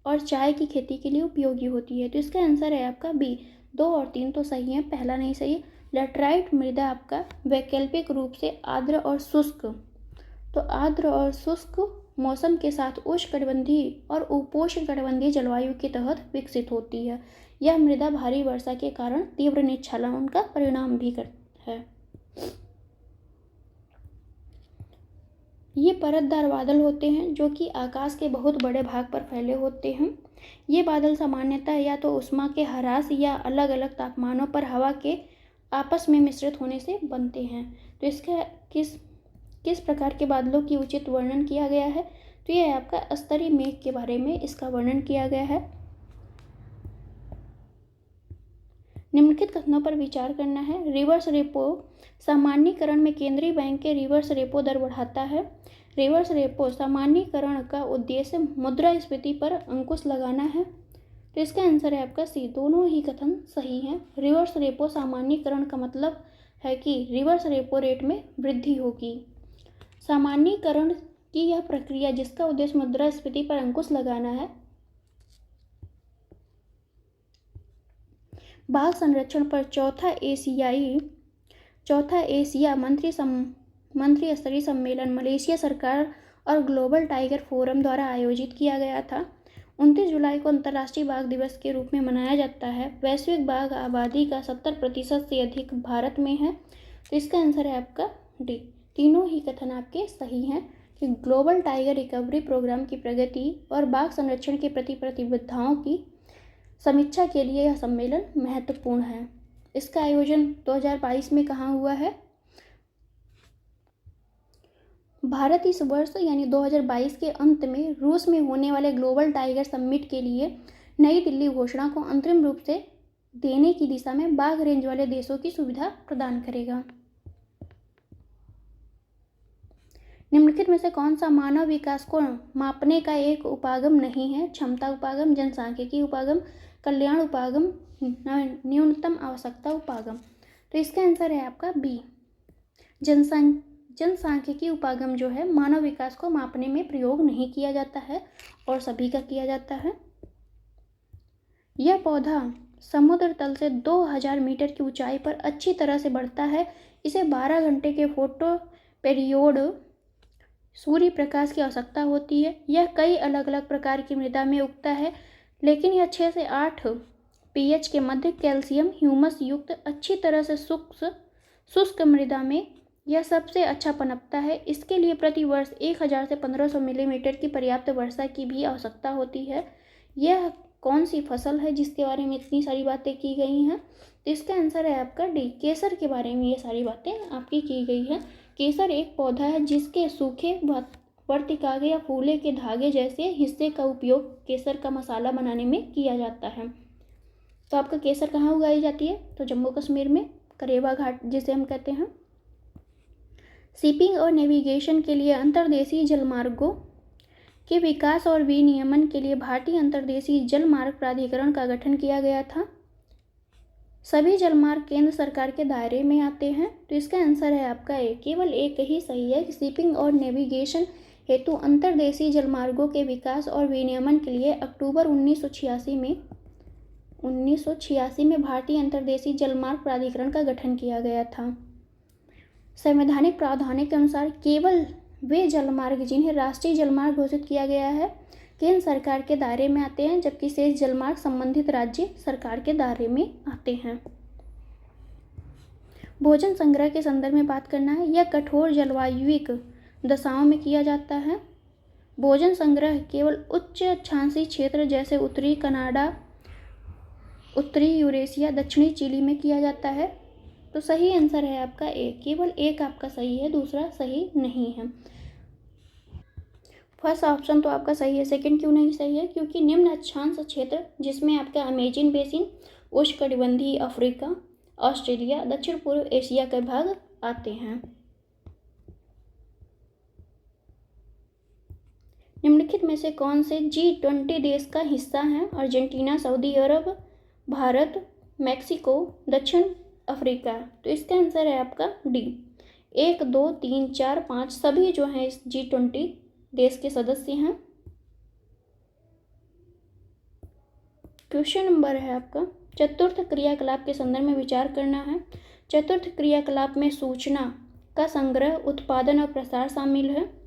और चाय की खेती के लिए उपयोगी होती है। तो इसका आंसर है आपका बी, 2 और 3 तो सही है, पहला नहीं सही। लैटराइट मृदा आपका वैकल्पिक रूप से आर्द्र और शुष्क, तो आर्द्र और शुष्क मौसम के साथ उष्णकटिबंधीय और उपोष्णकटिबंधीय जलवायु के तहत विकसित होती है। यह मृदा भारी वर्षा के कारण तीव्र निस्खलन का परिणाम भी करता है। ये परतदार बादल होते हैं जो कि आकाश के बहुत बड़े भाग पर फैले होते हैं। ये बादल सामान्यतः या तो ऊष्मा के ह्रास या अलग अलग तापमानों पर हवा के आपस में मिश्रित होने से बनते हैं। तो इसका किस प्रकार के बादलों की उचित वर्णन किया गया है, तो यह आपका स्तरीय मेघ के बारे में इसका वर्णन किया गया है। निम्नलिखित कथनों पर विचार करना है। रिवर्स रेपो सामान्यीकरण में केंद्रीय बैंक के रिवर्स रेपो दर बढ़ाता है। रिवर्स रेपो सामान्यीकरण का उद्देश्य मुद्रास्फीति पर अंकुश लगाना है। तो इसका आंसर है आपका सी, दोनों ही कथन सही हैं। रिवर्स रेपो सामान्यीकरण का मतलब है कि रिवर्स रेपो रेट में वृद्धि होगी। सामान्यीकरण की यह प्रक्रिया जिसका उद्देश्य मुद्रास्फीति पर अंकुश लगाना है। बाघ संरक्षण पर चौथा एशिया मंत्री स्तरीय सम्मेलन मलेशिया सरकार और ग्लोबल टाइगर फोरम द्वारा आयोजित किया गया था। 29 जुलाई को अंतर्राष्ट्रीय बाघ दिवस के रूप में मनाया जाता है। वैश्विक बाघ आबादी का 70% से अधिक भारत में है। तो इसका आंसर है आपका डी, तीनों ही कथन आपके सही हैं कि ग्लोबल टाइगर रिकवरी प्रोग्राम की प्रगति और बाघ संरक्षण के प्रति प्रतिबद्धताओं की समीक्षा के लिए यह सम्मेलन महत्वपूर्ण है। इसका आयोजन 2022 में कहाँ हुआ है? भारत इस वर्ष यानी 2022 के अंत में रूस में होने वाले ग्लोबल टाइगर समिट के लिए नई दिल्ली घोषणा को अंतरिम रूप से देने की दिशा में बाघ रेंज वाले देशों की सुविधा प्रदान करेगा। निम्नलिखित में से कौन सा मानव विकास को मापने का एक उपागम नहीं है? क्षमता उपागम, जनसांख्यिकी उपागम, कल्याण उपागम, न्यूनतम आवश्यकता उपागम। तो इसका आंसर है आपका बी, जनसांख्यिकी उपागम जो है मानव विकास को मापने में प्रयोग नहीं किया जाता है और सभी का किया जाता है। यह पौधा समुद्र तल से 2000 मीटर की ऊंचाई पर अच्छी तरह से बढ़ता है। इसे 12 घंटे के फोटो पीरियोड सूर्य प्रकाश की आवश्यकता होती है। यह कई अलग अलग प्रकार की मृदा में उगता है, लेकिन यह 6 से 8 pH के मध्य कैल्शियम ह्यूमस युक्त अच्छी तरह से शुष्क मृदा में यह सबसे अच्छा पनपता है। इसके लिए प्रति वर्ष 1000 से 1500 मिलीमीटर की पर्याप्त वर्षा की भी आवश्यकता होती है। यह कौन सी फसल है जिसके बारे में इतनी सारी बातें की गई हैं? तो इसका आंसर है आपका डी, केसर के बारे में ये सारी बातें आपकी की गई हैं। केसर एक पौधा है जिसके सूखे वर्तिकागे या फूले के धागे जैसे हिस्से का उपयोग केसर का मसाला बनाने में किया जाता है। तो आपका केसर कहाँ उगाई जाती है? तो जम्मू कश्मीर में करेवा घाट जिसे हम कहते हैं। शिपिंग और नेविगेशन के लिए अंतर्देशीय जलमार्गों के विकास और विनियमन के लिए भारतीय अंतर्देशीय जलमार्ग प्राधिकरण का गठन किया गया था। सभी जलमार्ग केंद्र सरकार के दायरे में आते हैं। तो इसका आंसर है आपका ए, केवल एक ही सही है कि शिपिंग और नेविगेशन हेतु अंतर्देशीय जलमार्गों के विकास और विनियमन के लिए अक्टूबर 1986 में भारतीय अंतर्देशीय जलमार्ग प्राधिकरण का गठन किया गया था। संवैधानिक प्रावधानों के अनुसार केवल वे जलमार्ग जिन्हें राष्ट्रीय जलमार्ग घोषित किया गया है केंद्र सरकार के दायरे में आते हैं, जबकि शेष जलमार्ग संबंधित राज्य सरकार के दायरे में आते हैं। भोजन संग्रह के संदर्भ में बात करना है। यह कठोर जलवायुविक दशाओं में किया जाता है। भोजन संग्रह केवल उच्च अक्षांशीय क्षेत्र जैसे उत्तरी कनाडा, उत्तरी यूरेशिया, दक्षिणी चिली में किया जाता है। तो सही आंसर है आपका ए, केवल एक आपका सही है, दूसरा सही नहीं है। फर्स्ट ऑप्शन तो आपका सही है, सेकंड क्यों नहीं सही है? क्योंकि निम्न अक्षांश क्षेत्र जिसमें आपका अमेजन बेसिन, उष्णकटिबंधीय अफ्रीका, ऑस्ट्रेलिया, दक्षिण पूर्व एशिया के भाग आते हैं। निम्नलिखित में से कौन से G20 देश का हिस्सा है? अर्जेंटीना, सऊदी अरब, भारत, मैक्सिको, दक्षिण अफ्रीका। तो इसका आंसर है आपका डी, 1, 2, 3, 4, 5 सभी जो हैं इस G20 देश के सदस्य हैं। क्वेश्चन नंबर है आपका, चतुर्थ क्रियाकलाप के संदर्भ में विचार करना है। चतुर्थ क्रियाकलाप में सूचना का संग्रह, उत्पादन और प्रसार शामिल है।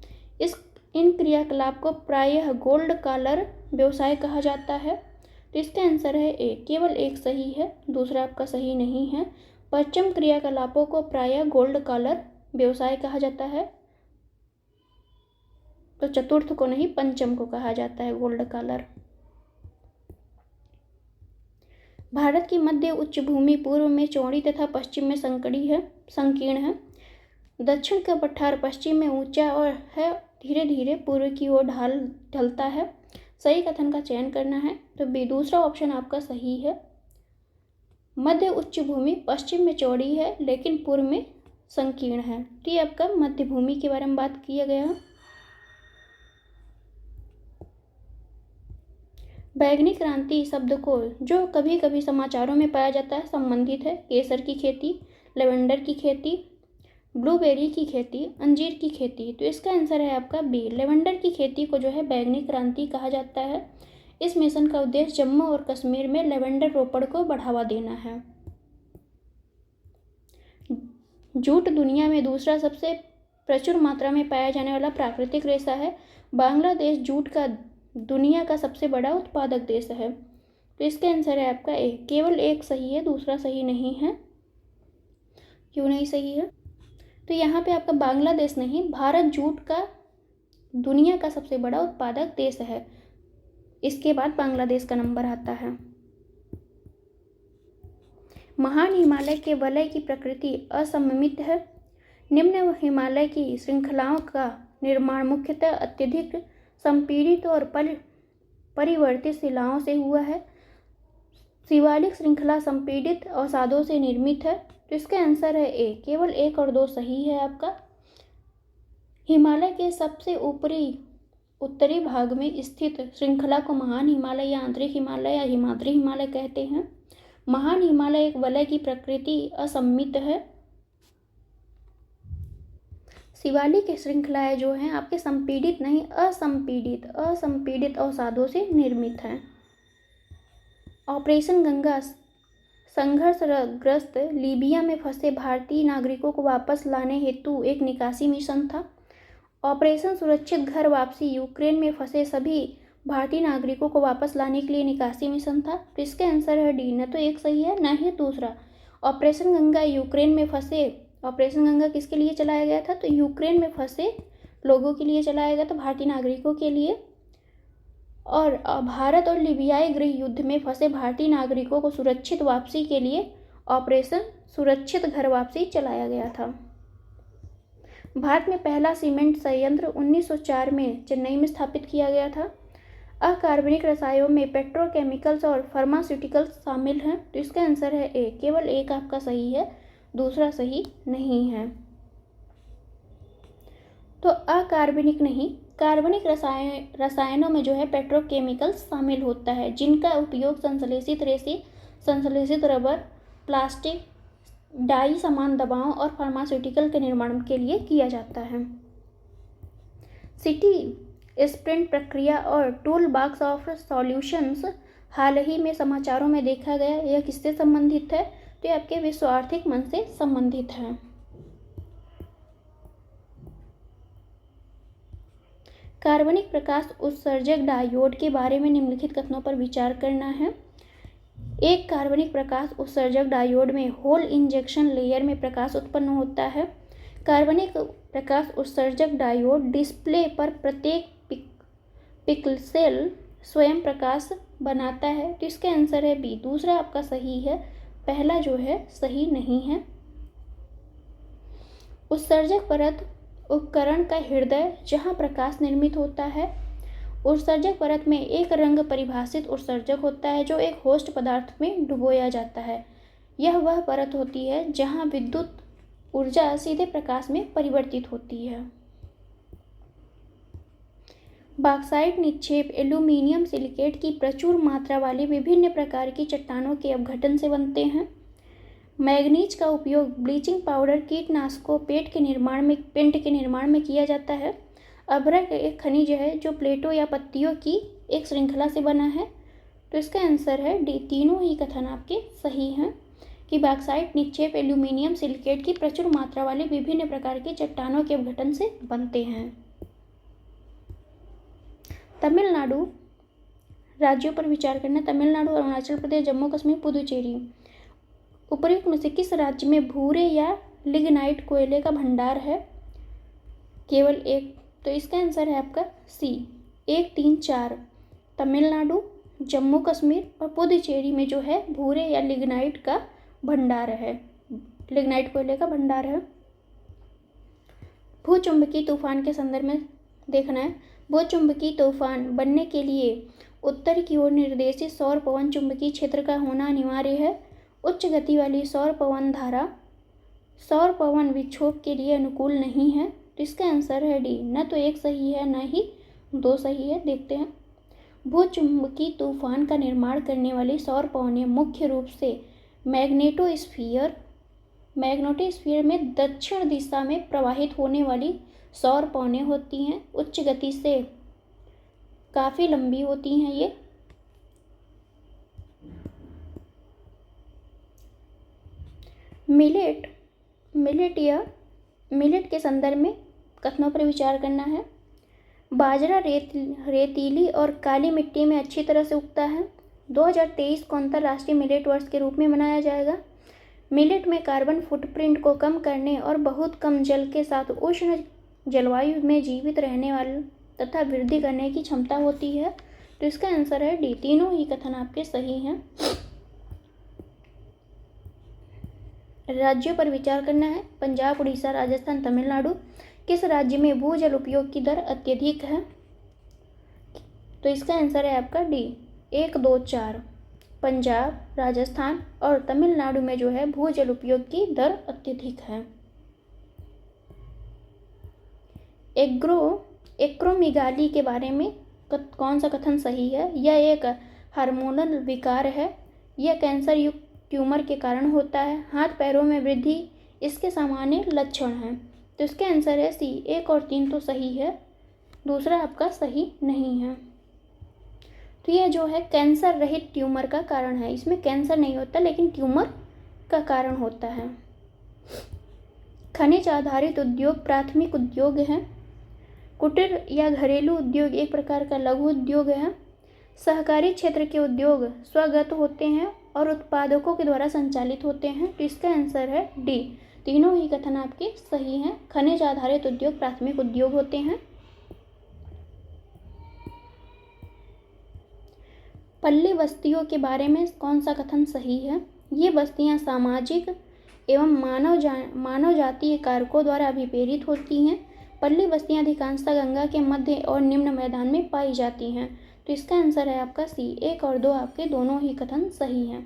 इन क्रियाकलाप को प्रायः गोल्ड कॉलर व्यवसाय कहा जाता है। तो इसका आंसर है ए, केवल एक सही है, दूसरा आपका सही नहीं है। पश्चिम क्रियाकलापों को प्रायः गोल्ड कॉलर व्यवसाय कहा जाता है। तो चतुर्थ को नहीं, पंचम को कहा जाता है गोल्ड कॉलर। भारत की मध्य उच्च भूमि पूर्व में चौड़ी तथा पश्चिम में संकीर्ण है। दक्षिण का पठार पश्चिम में ऊंचा और है, धीरे धीरे पूर्व की ओर ढलता है। सही कथन का चयन करना है। तो बी, दूसरा ऑप्शन आपका सही है। मध्य उच्च भूमि पश्चिम में चौड़ी है लेकिन पूर्व में संकीर्ण है। तो ये आपका मध्य भूमि के बारे में बात किया गया है। बैंगनी क्रांति शब्द को जो कभी कभी समाचारों में पाया जाता है संबंधित है केसर की खेती, लेवेंडर की खेती, ब्लूबेरी की खेती, अंजीर की खेती। तो इसका आंसर है आपका बी, लेवेंडर की खेती को जो है बैंगनी क्रांति कहा जाता है। इस मिशन का उद्देश्य जम्मू और कश्मीर में लेवेंडर रोपण को बढ़ावा देना है। जूट दुनिया में दूसरा सबसे प्रचुर मात्रा में पाया जाने वाला प्राकृतिक रेशा है। बांग्लादेश जूट का दुनिया का सबसे बड़ा उत्पादक देश है। तो इसका आंसर है आपका ए, केवल एक सही है, दूसरा सही नहीं है। क्यों नहीं सही है? तो यहाँ पे आपका बांग्लादेश नहीं, भारत जूट का दुनिया का सबसे बड़ा उत्पादक देश है। इसके बाद बांग्लादेश का नंबर आता है। महान हिमालय के वलय की प्रकृति असममित है। निम्न हिमालय की श्रृंखलाओं का निर्माण मुख्यतः अत्यधिक संपीड़ित और परिवर्तित शिलाओं से हुआ है। शिवालिक श्रृंखला संपीड़ित अवसादों से निर्मित है। तो इसका आंसर है ए, केवल 1 और 2 सही है आपका। हिमालय के सबसे उत्तरी भाग में स्थित श्रृंखला को महान हिमालय या आंतरिक हिमालय या हिमाद्री हिमालय कहते हैं। महान हिमालय एक वलय की प्रकृति असममित है। शिवालिक श्रृंखलाएं जो हैं आपके संपीड़ित नहीं, असंपीड़ित अवसादों से निर्मित हैं। ऑपरेशन गंगा संघर्षग्रस्त लीबिया में फंसे भारतीय नागरिकों को वापस लाने हेतु एक निकासी मिशन था। ऑपरेशन सुरक्षित घर वापसी यूक्रेन में फंसे सभी भारतीय नागरिकों को वापस लाने के लिए निकासी मिशन था। तो इसका आंसर है डी, न तो एक सही है न ही दूसरा। ऑपरेशन गंगा यूक्रेन में फंसे, ऑपरेशन गंगा किसके लिए चलाया गया था? तो यूक्रेन में फंसे लोगों के लिए चलाया गया था, भारतीय नागरिकों के लिए। और भारत और लीबियाई गृह युद्ध में फंसे भारतीय नागरिकों को सुरक्षित वापसी के लिए ऑपरेशन सुरक्षित घर वापसी चलाया गया था। भारत में पहला सीमेंट संयंत्र 1904 में चेन्नई में स्थापित किया गया था। अकार्बनिक रसायनों में पेट्रोकेमिकल्स और फार्मास्यूटिकल्स शामिल हैं। तो इसका आंसर है ए, केवल 1 आपका सही है, दूसरा सही नहीं है। तो अकार्बनिक नहीं, कार्बनिक रसायनों में जो है पेट्रोकेमिकल्स शामिल होता है, जिनका उपयोग संश्लेषित रेसे, संश्लेषित रबर, प्लास्टिक, डाई समान दवाओं और फार्मास्यूटिकल के निर्माण के लिए किया जाता है। सिटी स्प्रिंट प्रक्रिया और टूल बॉक्स ऑफ सॉल्यूशंस हाल ही में समाचारों में देखा गया। यह किससे संबंधित है? तो ये आपके विश्व आर्थिक मंच से संबंधित है। कार्बनिक प्रकाश उत्सर्जक डायोड के बारे में निम्नलिखित कथनों पर विचार करना है। एक कार्बनिक प्रकाश उत्सर्जक डायोड में होल इंजेक्शन लेयर में प्रकाश उत्पन्न होता है। कार्बनिक प्रकाश उत्सर्जक डायोड डिस्प्ले पर प्रत्येक पिक्सेल स्वयं प्रकाश बनाता है। तो इसका आंसर है बी, दूसरा आपका सही है, पहला जो है सही नहीं है। उत्सर्जक परत उपकरण का हृदय जहां प्रकाश निर्मित होता है। उत्सर्जक परत में एक रंग परिभाषित उत्सर्जक होता है जो एक होस्ट पदार्थ में डुबोया जाता है। यह वह परत होती है जहां विद्युत ऊर्जा सीधे प्रकाश में परिवर्तित होती है। बॉक्साइट निक्षेप एल्यूमीनियम सिलिकेट की प्रचुर मात्रा वाली विभिन्न प्रकार की चट्टानों के अपघटन से बनते हैं। मैग्नीज का उपयोग ब्लीचिंग पाउडर, कीटनाशकों, पेंट के निर्माण में किया जाता है। अभ्रक एक खनिज है जो प्लेटों या पत्तियों की एक श्रृंखला से बना है। तो इसका आंसर है डी, तीनों ही कथन आपके सही हैं कि बॉक्साइट निक्षेप एल्यूमीनियम सिलिकेट की प्रचुर मात्रा वाली विभिन्न प्रकार की चट्टानों के अपघटन से बनते हैं। तमिलनाडु राज्यों पर विचार करना। तमिलनाडु, अरुणाचल प्रदेश, जम्मू कश्मीर, पुदुचेरी। उपर्युक्त में से किस राज्य में भूरे या लिग्नाइट कोयले का भंडार है? केवल एक। तो इसका आंसर है आपका सी, 1, 3, 4। तमिलनाडु, जम्मू कश्मीर और पुदुचेरी में जो है भूरे या लिग्नाइट का भंडार है, लिग्नाइट कोयले का भंडार है। भूचुंबकीय तूफान के संदर्भ में देखना है। भूचुंबकीय तूफान बनने के लिए उत्तर की ओर निर्देशित सौर पवन चुंबकीय क्षेत्र का होना अनिवार्य है। उच्च गति वाली सौर पवन धारा सौर पवन विक्षोभ के लिए अनुकूल नहीं है। तो इसका आंसर है डी, न तो एक सही है न ही 2 सही है। देखते हैं। भूचुंबकीय तूफान का निर्माण करने वाली सौर पवनें मुख्य रूप से मैग्नेटोस्फीयर में दक्षिण दिशा में प्रवाहित होने वाली सौर पवनें होती हैं। उच्च गति से काफ़ी लंबी होती हैं ये। मिलेट के संदर्भ में कथनों पर विचार करना है। बाजरा रेतीली और काली मिट्टी में अच्छी तरह से उगता है। 2023 को अंतर्राष्ट्रीय मिलेट वर्ष के रूप में मनाया जाएगा। मिलेट में कार्बन फुटप्रिंट को कम करने और बहुत कम जल के साथ उष्ण जलवायु में जीवित रहने वाले तथा वृद्धि करने की क्षमता होती है। तो इसका आंसर है डी, तीनों ही कथन आपके सही हैं। राज्यों पर विचार करना है। पंजाब, उड़ीसा, राजस्थान, तमिलनाडु। किस राज्य में भूजल उपयोग की दर अत्यधिक है? तो इसका आंसर है आपका डी, 1, 2, 4। पंजाब, राजस्थान और तमिलनाडु में जो है भूजल उपयोग की दर अत्यधिक है। एक्रोमेगाली के बारे में कौन सा कथन सही है? यह एक हार्मोनल विकार है। यह कैंसर युक्त ट्यूमर के कारण होता है। हाथ पैरों में वृद्धि इसके सामान्य लक्षण हैं। तो इसके आंसर है सी, 1 और 3 तो सही है, दूसरा आपका सही नहीं है। तो यह जो है कैंसर रहित ट्यूमर का कारण है। इसमें कैंसर नहीं होता लेकिन ट्यूमर का कारण होता है। खनिज आधारित उद्योग प्राथमिक उद्योग है। कुटीर या घरेलू उद्योग एक प्रकार का लघु उद्योग है। सहकारी क्षेत्र के उद्योग स्वगत होते हैं और उत्पादकों के द्वारा संचालित होते हैं। तो इसका आंसर है डी, तीनों ही कथन आपके सही हैं। खनिज आधारित उद्योग प्राथमिक उद्योग होते हैं। पल्ली बस्तियों के बारे में कौन सा कथन सही है? ये बस्तियां सामाजिक एवं मानव जातीय कारकों द्वारा अभिप्रेरित होती हैं। पल्ली बस्तियां अधिकांशतः गंगा के मध्य और निम्न मैदान में पाई जाती हैं। तो इसका आंसर है आपका सी, 1 और 2 आपके दोनों ही कथन सही हैं।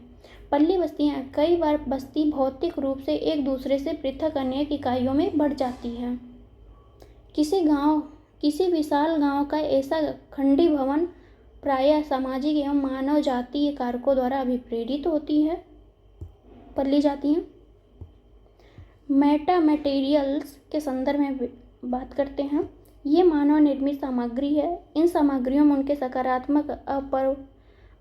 पल्ली बस्तियां कई बार बस्ती भौतिक रूप से एक दूसरे से पृथक अनेक इकाइयों में बढ़ जाती है। किसी विशाल गांव का ऐसा खंडी भवन प्रायः सामाजिक एवं मानव जातीय कारकों द्वारा अभिप्रेरित होती है। पल्ली जातियां मेटा मटेरियल्स के संदर्भ में बात करते हैं। ये मानव निर्मित सामग्री है। इन सामग्रियों में उनके सकारात्मक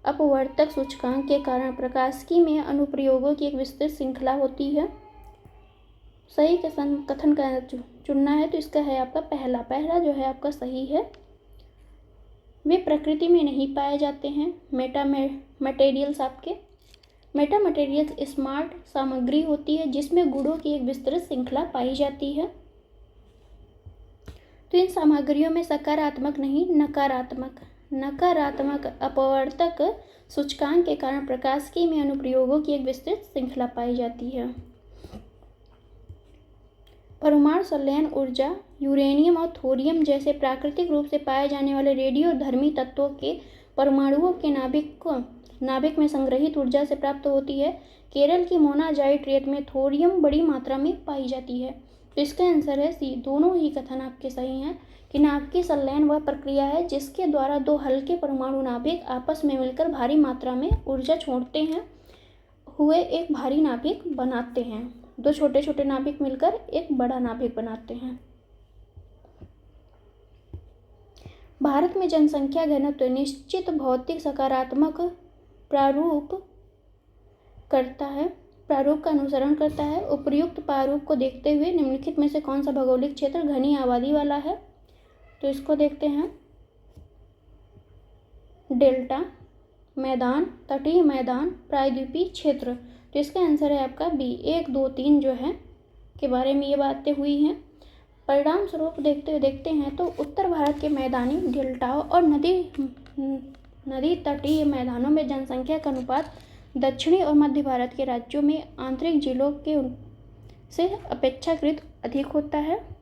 अपवर्तक सूचकांक के कारण प्रकाशिकी में अनुप्रयोगों की एक विस्तृत श्रृंखला होती है। सही कथन का चुनना है तो इसका है आपका पहला जो है आपका सही है। वे प्रकृति में नहीं पाए जाते हैं। मेटा मटेरियल्स स्मार्ट सामग्री होती है जिसमें गुणों की एक विस्तृत श्रृंखला पाई जाती है। तो इन सामग्रियों में सकारात्मक नहीं नकारात्मक अपवर्तक सूचकांक के कारण प्रकाशिकी में अनुप्रयोगों की एक विस्तृत श्रृंखला पाई जाती है। परमाणु संलयन ऊर्जा यूरेनियम और थोरियम जैसे प्राकृतिक रूप से पाए जाने वाले रेडियोधर्मी तत्वों के परमाणुओं के नाभिक में संग्रहित ऊर्जा से प्राप्त होती है। केरल की मोनाजाइट रेत में थोरियम बड़ी मात्रा में पाई जाती है। तो इसका आंसर है सी, दोनों ही कथन आपके सही हैं कि नाभिकीय संलयन वह प्रक्रिया है जिसके द्वारा दो हल्के परमाणु नाभिक आपस में मिलकर भारी मात्रा में ऊर्जा छोड़ते हैं हुए एक भारी नाभिक बनाते हैं। दो छोटे छोटे नाभिक मिलकर एक बड़ा नाभिक बनाते हैं। भारत में जनसंख्या घनत्व निश्चित भौतिक सकारात्मक प्रारूप का अनुसरण करता है। उपर्युक्त प्रारूप को देखते हुए निम्नलिखित में से कौन सा भौगोलिक क्षेत्र घनी आबादी वाला है? तो इसको देखते हैं। डेल्टा मैदान, तटीय मैदान, प्रायद्वीपीय क्षेत्र। तो इसका आंसर है आपका बी, 1, 2, 3 जो है के बारे में ये बातें हुई हैं। परिणाम स्वरूप देखते हैं तो उत्तर भारत के मैदानी डेल्टाओं और नदी तटीय मैदानों में जनसंख्या का अनुपात दक्षिणी और मध्य भारत के राज्यों में आंतरिक जिलों के से अपेक्षाकृत अधिक होता है।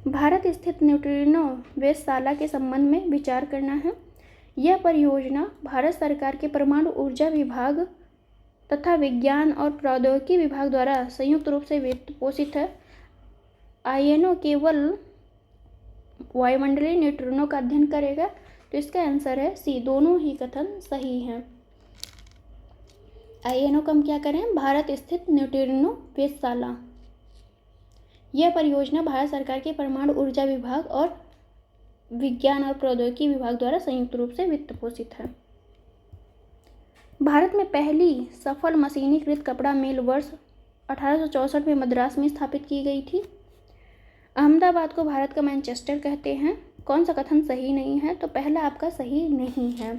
भारत स्थित न्यूट्रिनो वेधशाला के संबंध में विचार करना है। यह परियोजना भारत सरकार के परमाणु ऊर्जा विभाग तथा विज्ञान और प्रौद्योगिकी विभाग द्वारा संयुक्त रूप से वित्त पोषित है। आईएनओ केवल वायुमंडलीय न्यूट्रिनो का अध्ययन करेगा। तो इसका आंसर है सी, दोनों ही कथन सही हैं। आईएनओ का हम क्या करें? भारत स्थित न्यूट्रिनो वेधशाला। यह परियोजना भारत सरकार के परमाणु ऊर्जा विभाग और विज्ञान और प्रौद्योगिकी विभाग द्वारा संयुक्त रूप से वित्त पोषित है। भारत में पहली सफल मशीनीकृत कपड़ा मिल वर्ष 1864 में मद्रास में स्थापित की गई थी। अहमदाबाद को भारत का मैनचेस्टर कहते हैं। कौन सा कथन सही नहीं है? तो पहला आपका सही नहीं है।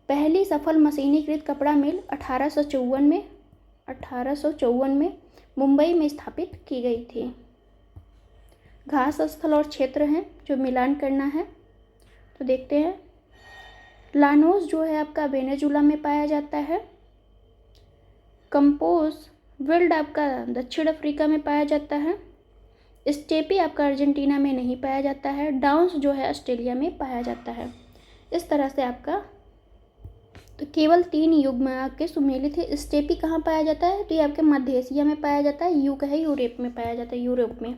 पहली सफल मशीनीकृत कपड़ा मिल 1854 में मुंबई में स्थापित की गई थी। घास स्थल और क्षेत्र हैं जो मिलान करना है। तो देखते हैं। लानोस जो है आपका वेनेजुला में पाया जाता है। कंपोज विल्ड आपका दक्षिण अफ्रीका में पाया जाता है। स्टेपी आपका अर्जेंटीना में नहीं पाया जाता है। डाउन्स जो है ऑस्ट्रेलिया में पाया जाता है। इस तरह से आपका तो केवल 3 युग्म आपके सुमेलित है। स्टेपी कहाँ पाया जाता है? तो ये आपके मध्य एशिया में पाया जाता है। युग है यूरोप में पाया जाता है, यूरोप में।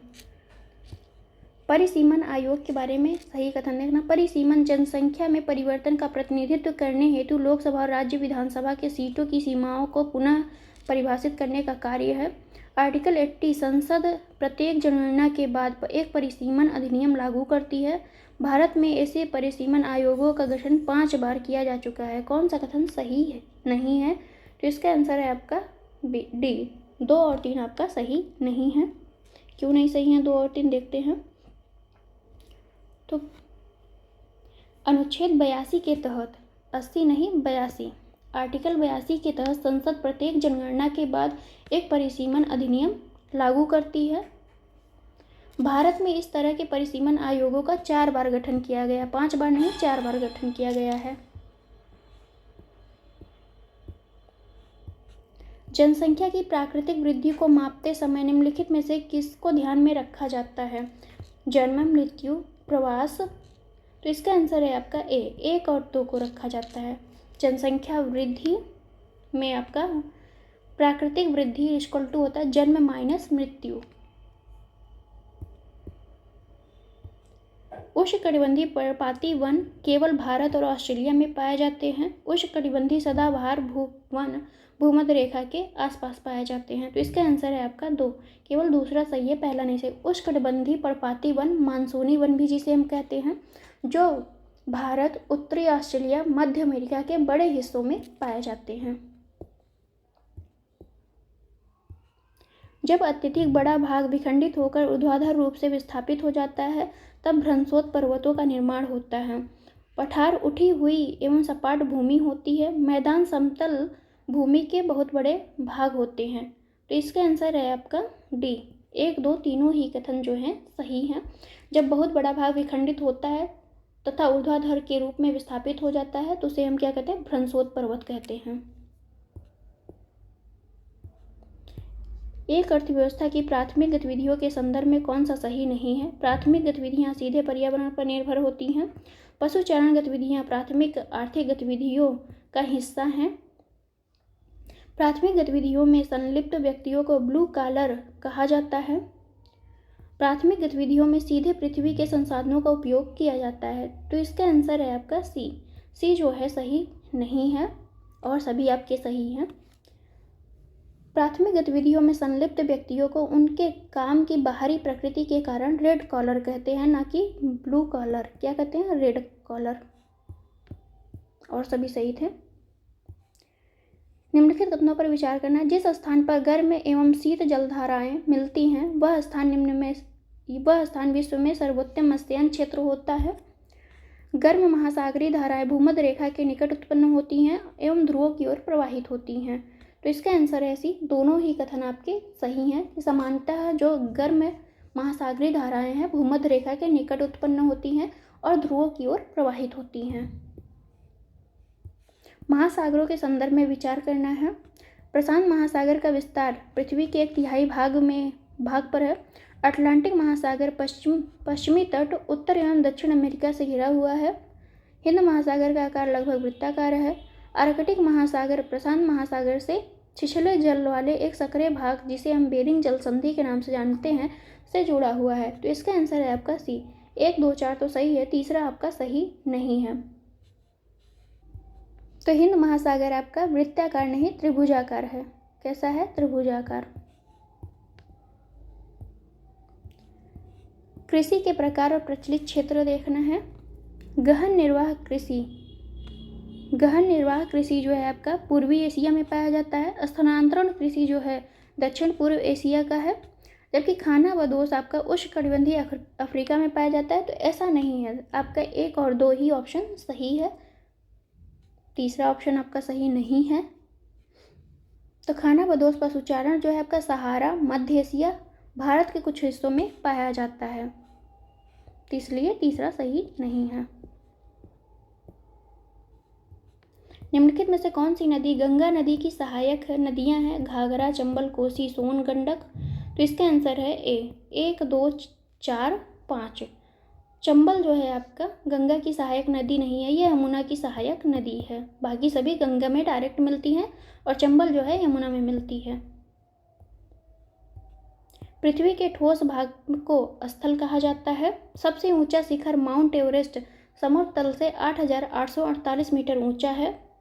परिसीमन आयोग के बारे में सही कथन देखना। परिसीमन जनसंख्या में परिवर्तन का प्रतिनिधित्व करने हेतु लोकसभा और राज्य विधानसभा के सीटों की सीमाओं को पुनः परिभाषित करने का कार्य है। आर्टिकल 80 संसद प्रत्येक जनगणना के बाद एक परिसीमन अधिनियम लागू करती है। भारत में ऐसे परिसीमन आयोगों का गठन 5 बार किया जा चुका है। कौन सा कथन सही है? नहीं है। तो इसका आंसर है आपका डी। 2 और 3 आपका सही नहीं है। क्यों नहीं सही है 2 और 3? देखते हैं। तो अनुच्छेद 82 के तहत 80 नहीं 82 आर्टिकल 82 के तहत संसद प्रत्येक जनगणना के बाद एक परिसीमन अधिनियम लागू करती है। भारत में इस तरह के परिसीमन आयोगों का 4 बार गठन किया गया, 5 बार नहीं 4 बार गठन किया गया है। जनसंख्या की प्राकृतिक वृद्धि को मापते समय निम्नलिखित में से किसको ध्यान में रखा जाता है? जन्म, मृत्यु, प्रवास। तो इसका आंसर है आपका ए। 1 और 2 को रखा जाता है। जनसंख्या वृद्धि में आपका प्राकृतिक वृद्धि इक्वल टू होता है जन्म माइनस मृत्यु। उष्णकटिबंधीय पर्णपाती वन केवल भारत और ऑस्ट्रेलिया में पाए जाते हैं। उष्णकटिबंधीय सदाबहार वन भूमध्य रेखा के आसपास पाए जाते हैं। तो इसका आंसर है आपका 2। केवल दूसरा सही है, पहला नहीं सही। उष्णकटिबंधीय पर्णपाती वन मानसूनी वन भी जिसे हम कहते हैं, जो भारत, उत्तरी ऑस्ट्रेलिया, मध्य अमेरिका के बड़े हिस्सों में पाए जाते हैं। जब अत्यधिक बड़ा भाग विखंडित होकर ऊर्ध्वाधर रूप से विस्थापित हो जाता है तब भ्रंशोत्तर पर्वतों का निर्माण होता है। पठार उठी हुई एवं सपाट भूमि होती है। मैदान समतल भूमि के बहुत बड़े भाग होते हैं। तो इसका आंसर है आपका डी। 1, 2 तीनों ही कथन जो हैं सही हैं। जब बहुत बड़ा भाग विखंडित होता है तथा ऊर्ध्वाधर के रूप में विस्थापित हो जाता है तो उसे हम क्या कहते हैं? भ्रंशोत्तर पर्वत कहते हैं। एक अर्थव्यवस्था की प्राथमिक गतिविधियों के संदर्भ में कौन सा सही नहीं है? प्राथमिक गतिविधियां सीधे पर्यावरण पर निर्भर होती हैं। पशुचारण गतिविधियां प्राथमिक आर्थिक गतिविधियों का हिस्सा हैं। प्राथमिक गतिविधियों में संलिप्त व्यक्तियों को ब्लू कॉलर कहा जाता है। प्राथमिक गतिविधियों में सीधे पृथ्वी के संसाधनों का उपयोग किया जाता है। तो इसका आंसर है आपका सी। सी जो है सही नहीं है और सभी आपके सही हैं। प्राथमिक गतिविधियों में संलिप्त व्यक्तियों को उनके काम की बाहरी प्रकृति के कारण रेड कॉलर कहते हैं, ना कि ब्लू कॉलर। क्या कहते हैं? Red collar. और सभी सही थे। निम्नलिखित कथनों पर विचार करना। जिस स्थान पर गर्म एवं शीत जलधाराएं मिलती हैं वह स्थान विश्व में सर्वोत्तम मत्स्यायन क्षेत्र होता है। गर्म महासागरीय धाराएं भूमध्य रेखा के निकट उत्पन्न होती हैं एवं ध्रुवों की ओर प्रवाहित होती हैं। तो इसका आंसर है सी। दोनों ही कथन आपके सही हैं। समानतः जो गर्म महासागरीय धाराएं हैं भूमध्य रेखा के निकट उत्पन्न होती हैं और ध्रुवों की ओर प्रवाहित होती हैं। महासागरों के संदर्भ में विचार करना है। प्रशांत महासागर का विस्तार पृथ्वी के 1/3 भाग पर है। अटलांटिक महासागर पश्चिमी तट उत्तर एवं दक्षिण अमेरिका से घिरा हुआ है। हिंद महासागर का आकार लगभग वृत्ताकार है। आर्कटिक महासागर प्रशांत महासागर से छिछले जल वाले एक सक्रिय भाग जिसे हम बेरिंग जल संधि के नाम से जानते हैं से जुड़ा हुआ है। तो इसका आंसर है आपका सी। 1, 2, 4 तो सही है, तीसरा आपका सही नहीं है। तो हिंद महासागर आपका वृत्ताकार नहीं त्रिभुजाकार है। कैसा है? त्रिभुजाकार। कृषि के प्रकार और प्रचलित क्षेत्र देखना है। गहन निर्वाह कृषि जो है आपका पूर्वी एशिया में पाया जाता है। स्थानांतरण कृषि जो है दक्षिण पूर्व एशिया का है। जबकि खानाबदोश आपका उष्णकटिबंधीय अफ्रीका में पाया जाता है। तो ऐसा नहीं है, आपका 1 और 2 ही ऑप्शन सही है, तीसरा ऑप्शन आपका सही नहीं है। तो खानाबदोश पशुचारण जो है आपका सहारा, मध्य एशिया, भारत के कुछ हिस्सों में पाया जाता है, तो इसलिए तीसरा सही नहीं है। निम्नलिखित में से कौन सी नदी गंगा नदी की सहायक नदियां हैं? घाघरा, चंबल, कोसी, सोन, गंडक। तो इसका आंसर है ए, 1, 2, 4, 5। चंबल जो है आपका गंगा की सहायक नदी नहीं है, यह यमुना की सहायक नदी है। बाकी सभी गंगा में डायरेक्ट मिलती हैं और चंबल जो है यमुना में मिलती है। पृथ्वी के ठोस भाग को स्थल कहा जाता है। सबसे ऊंचा शिखर माउंट एवरेस्ट समुद्र तल से 8,848 मीटर ऊंचा है।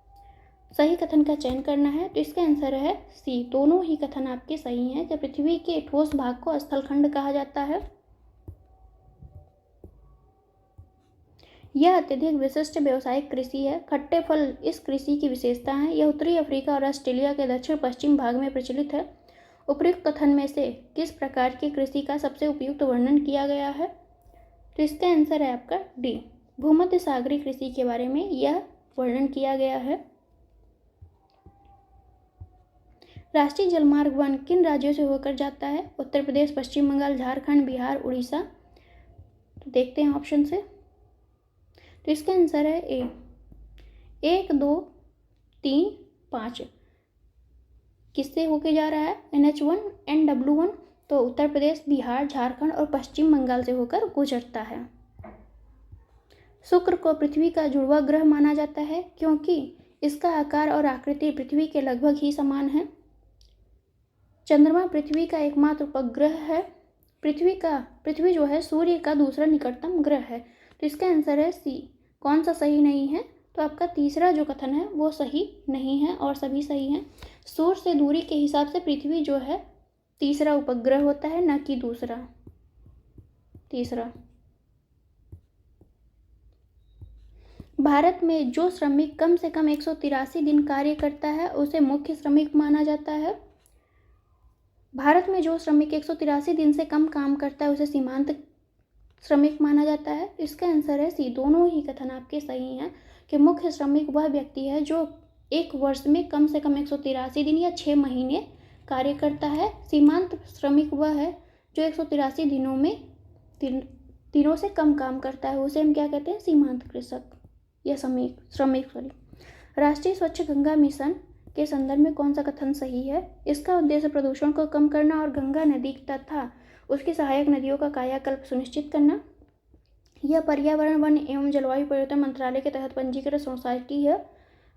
सही कथन का चयन करना है, तो इसका आंसर है सी, दोनों ही कथन आपके सही हैं कि पृथ्वी के ठोस भाग को स्थलखंड कहा जाता है। यह अत्यधिक विशिष्ट व्यावसायिक कृषि है। खट्टे फल इस कृषि की विशेषता है। यह उत्तरी अफ्रीका और ऑस्ट्रेलिया के दक्षिण पश्चिम भाग में प्रचलित है। उपयुक्त कथन में से किस प्रकार की कृषि का सबसे उपयुक्त वर्णन किया गया है? तो इसका आंसर है आपका डी, भूमध्य सागरीय कृषि के बारे में यह वर्णन किया गया है। राष्ट्रीय जलमार्ग 1 किन राज्यों से होकर जाता है? उत्तर प्रदेश, पश्चिम बंगाल, झारखंड, बिहार, उड़ीसा। तो देखते हैं ऑप्शन से। तो इसका आंसर है ए, 1, 2, 3, 5। किससे होके जा रहा है? NH1 NW1। तो उत्तर प्रदेश, बिहार, झारखंड और पश्चिम बंगाल से होकर गुजरता है। शुक्र को पृथ्वी का जुड़वा ग्रह माना जाता है क्योंकि इसका आकार और आकृति पृथ्वी के लगभग ही समान है। चंद्रमा पृथ्वी का एकमात्र उपग्रह है। पृथ्वी जो है सूर्य का दूसरा निकटतम ग्रह है। तो इसका आंसर है सी। कौन सा सही नहीं है? तो आपका तीसरा जो कथन है वो सही नहीं है और सभी सही हैं। सूर्य से दूरी के हिसाब से पृथ्वी जो है तीसरा उपग्रह होता है, न कि दूसरा, तीसरा। भारत में जो श्रमिक कम से कम 183 दिन कार्य करता है उसे मुख्य श्रमिक माना जाता है। भारत में जो श्रमिक 183 दिन से कम काम करता है उसे सीमांत श्रमिक माना जाता है। इसका आंसर है सी, दोनों ही कथन आपके सही हैं कि मुख्य श्रमिक वह व्यक्ति है जो एक वर्ष में कम से कम 183 दिन या 6 महीने कार्य करता है। सीमांत श्रमिक वह है जो 183 दिनों में दिनों से कम काम करता है, उसे हम क्या कहते हैं? सीमांत कृषक या श्रमिक। राष्ट्रीय स्वच्छ गंगा मिशन के संदर्भ में कौन सा कथन सही है? इसका उद्देश्य प्रदूषण को कम करना और गंगा नदी तथा उसकी सहायक नदियों का कायाकल्प सुनिश्चित करना। यह पर्यावरण, वन एवं जलवायु परिवर्तन मंत्रालय के तहत पंजीकृत सोसाइटी है।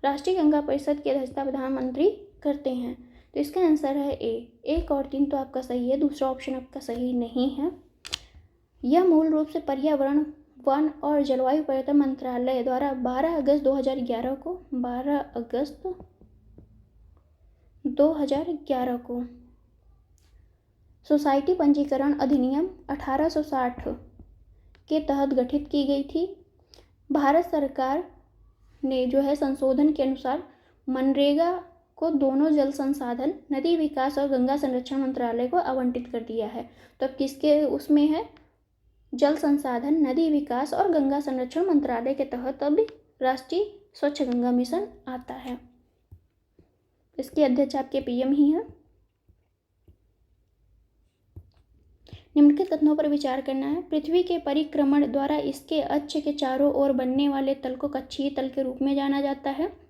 राष्ट्रीय गंगा परिषद की अध्यक्षता प्रधानमंत्री करते हैं। तो इसका आंसर है ए, 1 और 3 तो आपका सही है, दूसरा ऑप्शन आपका सही नहीं है। यह मूल रूप से पर्यावरण, वन और जलवायु परिवर्तन मंत्रालय द्वारा 12 अगस्त 2011 को सोसाइटी पंजीकरण अधिनियम 1860 के तहत गठित की गई थी। भारत सरकार ने जो है संशोधन के अनुसार मनरेगा को दोनों जल संसाधन, नदी विकास और गंगा संरक्षण मंत्रालय को आवंटित कर दिया है। तो अब किसके उसमें है? जल संसाधन, नदी विकास और गंगा संरक्षण मंत्रालय के तहत अब राष्ट्रीय स्वच्छ गंगा मिशन आता है। इसके अध्यक्ष आपके PM ही हैं। निम्नलिखित कथनों पर विचार करना है। पृथ्वी के परिक्रमण द्वारा इसके अक्ष के चारों ओर बनने वाले तल को कक्षीय तल के रूप में जाना जाता है।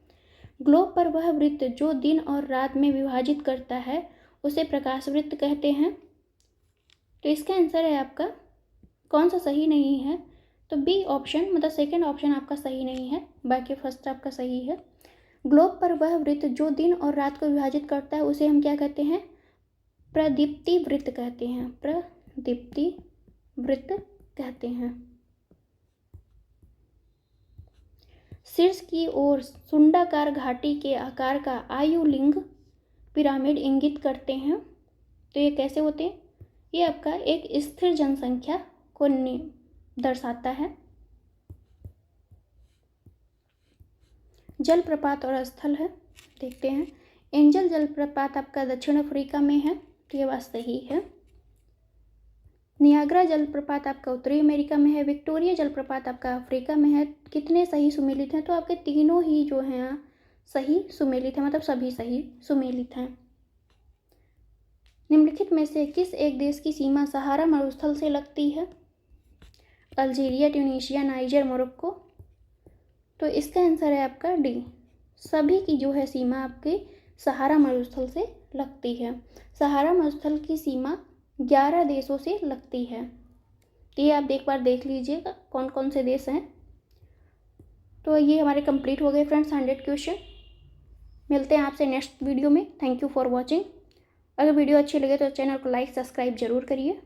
ग्लोब पर वह वृत्त जो दिन और रात में विभाजित करता है उसे प्रकाश वृत्त कहते हैं। तो इसका आंसर है आपका, कौन सा सही नहीं है? तो बी ऑप्शन, मतलब सेकंड ऑप्शन आपका सही नहीं है, बाकी फर्स्ट आपका सही है। ग्लोब पर वह वृत्त जो दिन और रात को विभाजित करता है उसे हम क्या कहते हैं? प्रदीप्ति वृत्त कहते हैं, प्रदीप्ति वृत्त कहते हैं। शीर्ष की ओर सुंडाकार घाटी के आकार का आयुलिंग पिरामिड इंगित करते हैं। तो ये कैसे होते हैं? ये आपका एक स्थिर जनसंख्या को दर्शाता है। जलप्रपात और स्थल है, देखते हैं। एंजल जलप्रपात आपका दक्षिण अफ्रीका में है, तो ये बात सही है। नियाग्रा जलप्रपात आपका उत्तरी अमेरिका में है। विक्टोरिया जलप्रपात आपका अफ्रीका में है। कितने सही सुमेलित हैं? तो आपके तीनों ही जो हैं सही सुमेलित हैं, मतलब सभी सही सुमेलित हैं। निम्नलिखित में से किस एक देश की सीमा सहारा मरुस्थल से लगती है? Algeria, Tunisia, niger, Morocco. तो इसका आंसर है आपका डी, सभी की जो है सीमा आपके सहारा मरुस्थल से लगती है। सहारा मरुस्थल की सीमा 11 देशों से लगती है। ये आप एक बार देख लीजिएगा कौन कौन से देश हैं। तो ये हमारे कंप्लीट हो गए फ्रेंड्स 100 क्वेश्चन। मिलते हैं आपसे नेक्स्ट वीडियो में। Thank you for watching. अगर वीडियो अच्छी लगे तो चैनल को लाइक सब्सक्राइब जरूर करिए।